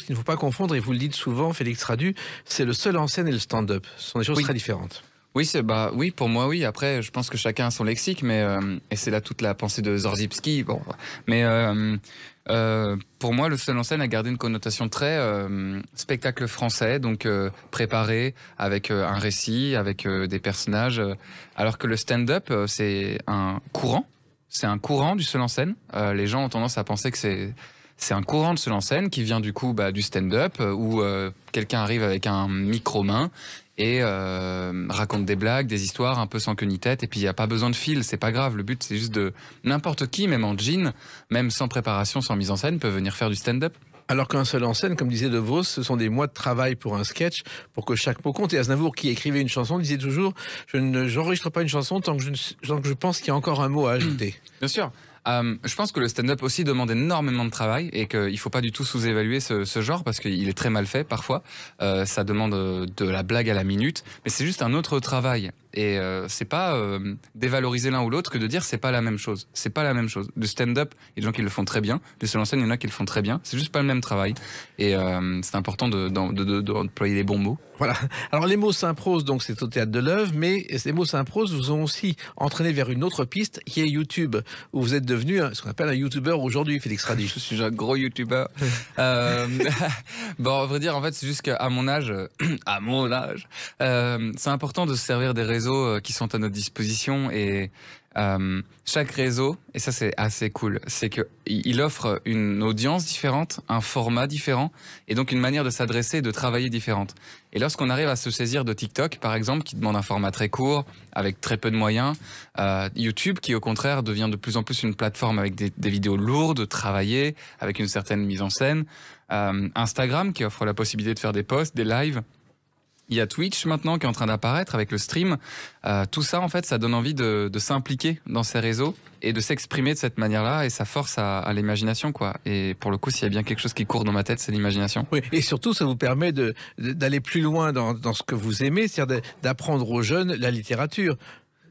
qu'il ne faut pas confondre, et vous le dites souvent, Félix Radu, c'est le seul en scène et le stand-up. Ce sont des choses très différentes. Oui, oui, pour moi, oui. Après, je pense que chacun a son lexique, mais et c'est là toute la pensée de Zorzybski. Bon, mais pour moi, le seul en scène a gardé une connotation très spectacle français, donc préparé avec un récit, avec des personnages, alors que le stand-up, c'est un courant du seul en scène. Les gens ont tendance à penser que c'est un courant de seul en scène qui vient du coup du stand-up où quelqu'un arrive avec un micro-main et raconte des blagues, des histoires un peu sans queue ni tête, et puis il n'y a pas besoin de fil, c'est pas grave, le but c'est juste de n'importe qui, même en jean, même sans préparation, sans mise en scène, peut venir faire du stand-up. Alors qu'un seul en scène, comme disait De Vos, ce sont des mois de travail pour un sketch, pour que chaque mot compte. Et Aznavour, qui écrivait une chanson, disait toujours « j'enregistre pas une chanson tant que je pense qu'il y a encore un mot à ajouter ». Bien sûr. Je pense que le stand-up aussi demande énormément de travail et qu'il faut pas du tout sous-évaluer ce genre parce qu'il est très mal fait parfois. Ça demande de la blague à la minute, mais c'est juste un autre travail. Et c'est pas dévaloriser l'un ou l'autre que de dire c'est pas la même chose. C'est pas la même chose. Le stand-up, il y a des gens qui le font très bien. Le seul en scène, il y en a qui le font très bien. C'est juste pas le même travail. Et c'est important d'employer les bons mots. Voilà. Alors les mots s'improsent, donc c'est au Théâtre de l'Œuvre, mais ces mots s'improsent vous ont aussi entraîné vers une autre piste qui est YouTube, où vous êtes devenu ce qu'on appelle un YouTuber aujourd'hui, Félix Radu. Je suis un gros YouTuber. Bon, à vrai dire, en fait, c'est juste qu'à mon âge, c'est important de se servir des réseaux qui sont à notre disposition et chaque réseau, et ça c'est assez cool, c'est qu'il offre une audience différente, un format différent et donc une manière de s'adresser et de travailler différente. Et lorsqu'on arrive à se saisir de TikTok par exemple, qui demande un format très court, avec très peu de moyens, YouTube qui au contraire devient de plus en plus une plateforme avec des vidéos lourdes, travaillées, avec une certaine mise en scène, Instagram qui offre la possibilité de faire des posts, des lives. Il y a Twitch maintenant qui est en train d'apparaître avec le stream. Tout ça, en fait, ça donne envie de s'impliquer dans ces réseaux et de s'exprimer de cette manière-là, et ça force à l'imagination, quoi. Et pour le coup, s'il y a bien quelque chose qui court dans ma tête, c'est l'imagination. Oui, et surtout, ça vous permet d'aller plus loin dans ce que vous aimez, c'est-à-dire d'apprendre aux jeunes la littérature,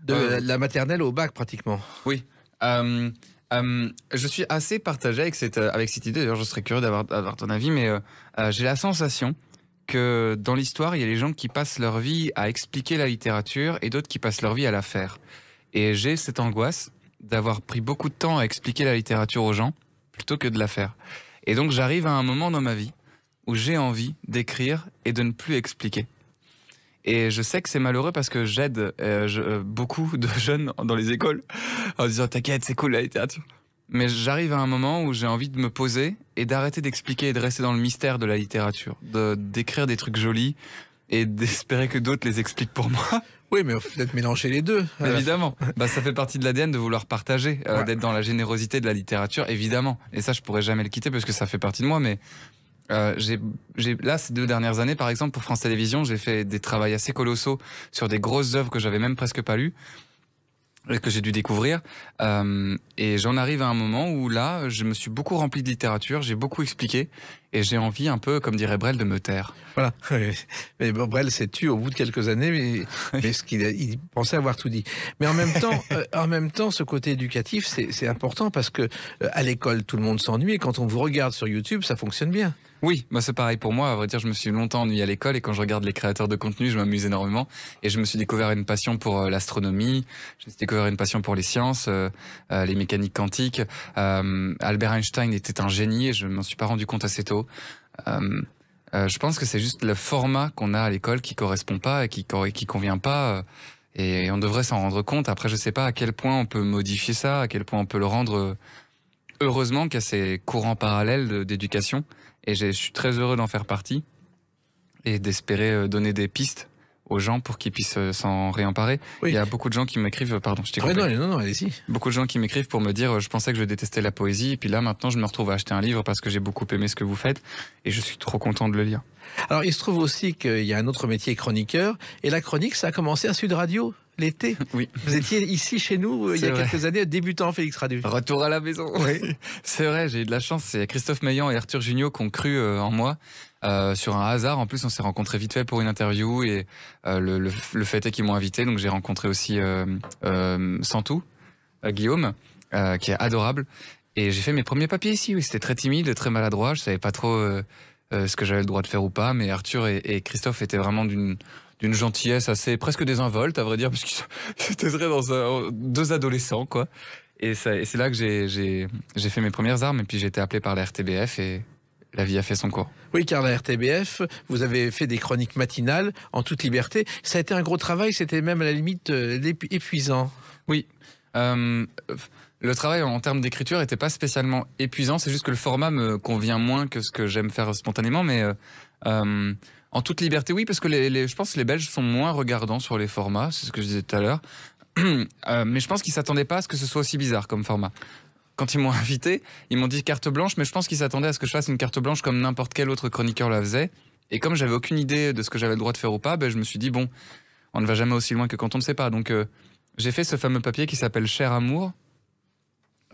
de la maternelle au bac pratiquement. Oui. Je suis assez partagé avec cette idée, d'ailleurs je serais curieux d'avoir ton avis, mais j'ai la sensation que dans l'histoire, il y a les gens qui passent leur vie à expliquer la littérature et d'autres qui passent leur vie à la faire. Et j'ai cette angoisse d'avoir pris beaucoup de temps à expliquer la littérature aux gens plutôt que de la faire. Et donc j'arrive à un moment dans ma vie où j'ai envie d'écrire et de ne plus expliquer. Et je sais que c'est malheureux parce que j'aide beaucoup de jeunes dans les écoles en disant « T'inquiète, c'est cool la littérature ». Mais j'arrive à un moment où j'ai envie de me poser et d'arrêter d'expliquer et de rester dans le mystère de la littérature, d'écrire des trucs jolis et d'espérer que d'autres les expliquent pour moi. Oui, mais peut-être mélanger les deux. Évidemment, ça fait partie de l'ADN de vouloir partager, d'être dans la générosité de la littérature, évidemment. Et ça, je pourrais jamais le quitter parce que ça fait partie de moi, mais... là, ces 2 dernières années, par exemple, pour France Télévisions, j'ai fait des travaux assez colossaux sur des grosses œuvres que j'avais même presque pas lues, et que j'ai dû découvrir. Et j'en arrive à un moment où là, je me suis beaucoup rempli de littérature, j'ai beaucoup expliqué, et j'ai envie un peu, comme dirait Brel, de me taire. Voilà. Mais bon, Brel s'est tué au bout de quelques années, mais ce il pensait avoir tout dit. Mais en même temps, ce côté éducatif, c'est important parce que à l'école, tout le monde s'ennuie, et quand on vous regarde sur YouTube, ça fonctionne bien. Oui, c'est pareil pour moi. À vrai dire, je me suis longtemps ennuyé à l'école et quand je regarde les créateurs de contenu, je m'amuse énormément. Et je me suis découvert une passion pour l'astronomie, je me suis découvert une passion pour les sciences, les mécaniques quantiques. Albert Einstein était un génie et je m'en suis pas rendu compte assez tôt. Je pense que c'est juste le format qu'on a à l'école qui correspond pas et qui convient pas. Et on devrait s'en rendre compte. Après, je sais pas à quel point on peut modifier ça, à quel point on peut le rendre. Heureusement qu'il y a ces courants parallèles d'éducation. Et je suis très heureux d'en faire partie et d'espérer donner des pistes aux gens pour qu'ils puissent s'en réemparer. Oui. Il y a beaucoup de gens qui m'écrivent... Pardon, je t'ai coupé. Non, allez-y. Beaucoup de gens qui m'écrivent pour me dire je pensais que je détestais la poésie et puis là maintenant je me retrouve à acheter un livre parce que j'ai beaucoup aimé ce que vous faites et je suis trop content de le lire. Alors il se trouve aussi qu'il y a un autre métier, chroniqueur, et la chronique ça a commencé à Sud Radio. L'été. Oui. Vous étiez ici chez nous il y a quelques années, débutant Félix Radu. Retour à la maison. Oui. C'est vrai, j'ai eu de la chance. C'est Christophe Meillan et Arthur Jugnot qui ont cru en moi. Sur un hasard, en plus on s'est rencontrés vite fait pour une interview et le fait est qu'ils m'ont invité, donc j'ai rencontré aussi Santou, Guillaume, qui est adorable, et j'ai fait mes premiers papiers ici. Oui, c'était très timide, très maladroit, je savais pas trop ce que j'avais le droit de faire ou pas, mais Arthur et Christophe étaient vraiment d'une gentillesse assez presque désinvolte à vrai dire, parce qu'ils étaient très dans 2 adolescents quoi. Et c'est là que j'ai fait mes premières armes, et puis j'ai été appelé par la RTBF et la vie a fait son cours. Oui, car la RTBF, vous avez fait des chroniques matinales en toute liberté. Ça a été un gros travail, c'était même à la limite épuisant. Oui. Le travail en termes d'écriture n'était pas spécialement épuisant, c'est juste que le format me convient moins que ce que j'aime faire spontanément, mais en toute liberté, oui, parce que je pense que les Belges sont moins regardants sur les formats, c'est ce que je disais tout à l'heure, mais je pense qu'ils ne s'attendaient pas à ce que ce soit aussi bizarre comme format. Quand ils m'ont invité, ils m'ont dit carte blanche, mais je pense qu'ils s'attendaient à ce que je fasse une carte blanche comme n'importe quel autre chroniqueur la faisait. Et comme j'avais aucune idée de ce que j'avais le droit de faire ou pas, je me suis dit, bon, on ne va jamais aussi loin que quand on ne sait pas. Donc j'ai fait ce fameux papier qui s'appelle Cher Amour.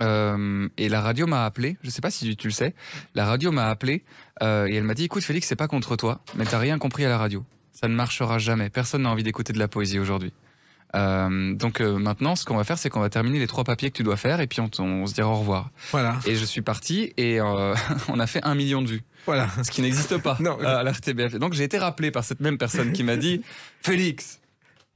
Et la radio m'a appelé, je ne sais pas si tu le sais, la radio m'a appelé et elle m'a dit, écoute Félix, c'est pas contre toi, mais t'as rien compris à la radio. Ça ne marchera jamais, personne n'a envie d'écouter de la poésie aujourd'hui. Donc maintenant ce qu'on va faire c'est qu'on va terminer les 3 papiers que tu dois faire et puis on se dira au revoir. Voilà. Et je suis parti et on a fait 1 million de vues. Voilà. Ce qui n'existe pas à la RTBF. Donc j'ai été rappelé par cette même personne qui m'a dit Félix,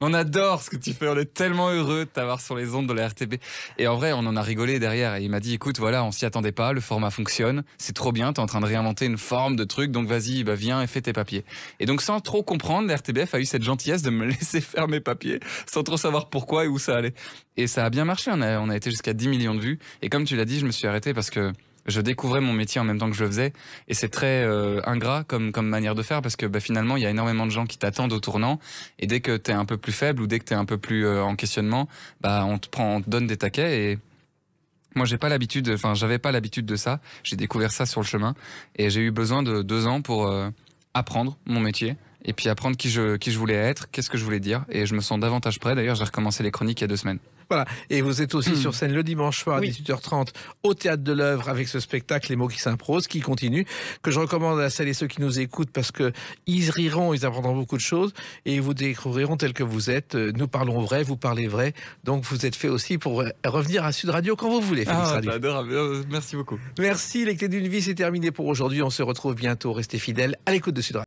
on adore ce que tu fais, on est tellement heureux de t'avoir sur les ondes de la RTB. Et en vrai, on en a rigolé derrière. Et il m'a dit, écoute, voilà, on s'y attendait pas, le format fonctionne, c'est trop bien, t'es en train de réinventer une forme de truc, donc vas-y, viens et fais tes papiers. Et donc, sans trop comprendre, la RTBF a eu cette gentillesse de me laisser faire mes papiers, sans trop savoir pourquoi et où ça allait. Et ça a bien marché, on a été jusqu'à 10 millions de vues. Et comme tu l'as dit, je me suis arrêté parce que je découvrais mon métier en même temps que je le faisais et c'est très ingrat comme manière de faire parce que finalement il y a énormément de gens qui t'attendent au tournant et dès que t'es un peu plus faible ou dès que t'es un peu plus en questionnement, on te donne des taquets et moi j'avais pas l'habitude de ça, j'ai découvert ça sur le chemin et j'ai eu besoin de 2 ans pour apprendre mon métier et puis apprendre qui je voulais être, qu'est-ce que je voulais dire. Et je me sens davantage prêt. D'ailleurs, j'ai recommencé les chroniques il y a 2 semaines. Voilà, et vous êtes aussi sur scène le dimanche soir à 18h30 au Théâtre de l'Œuvre avec ce spectacle Les mots qui s'imposent, qui continue, que je recommande à celles et ceux qui nous écoutent parce que ils rieront, ils apprendront beaucoup de choses et vous découvriront tel que vous êtes. Nous parlons vrai, vous parlez vrai, donc vous êtes fait aussi pour revenir à Sud Radio quand vous voulez, Félix Radu. Adorable, merci beaucoup. Merci, les clés d'une vie, c'est terminé pour aujourd'hui. On se retrouve bientôt. Restez fidèles à l'écoute de Sud Radio.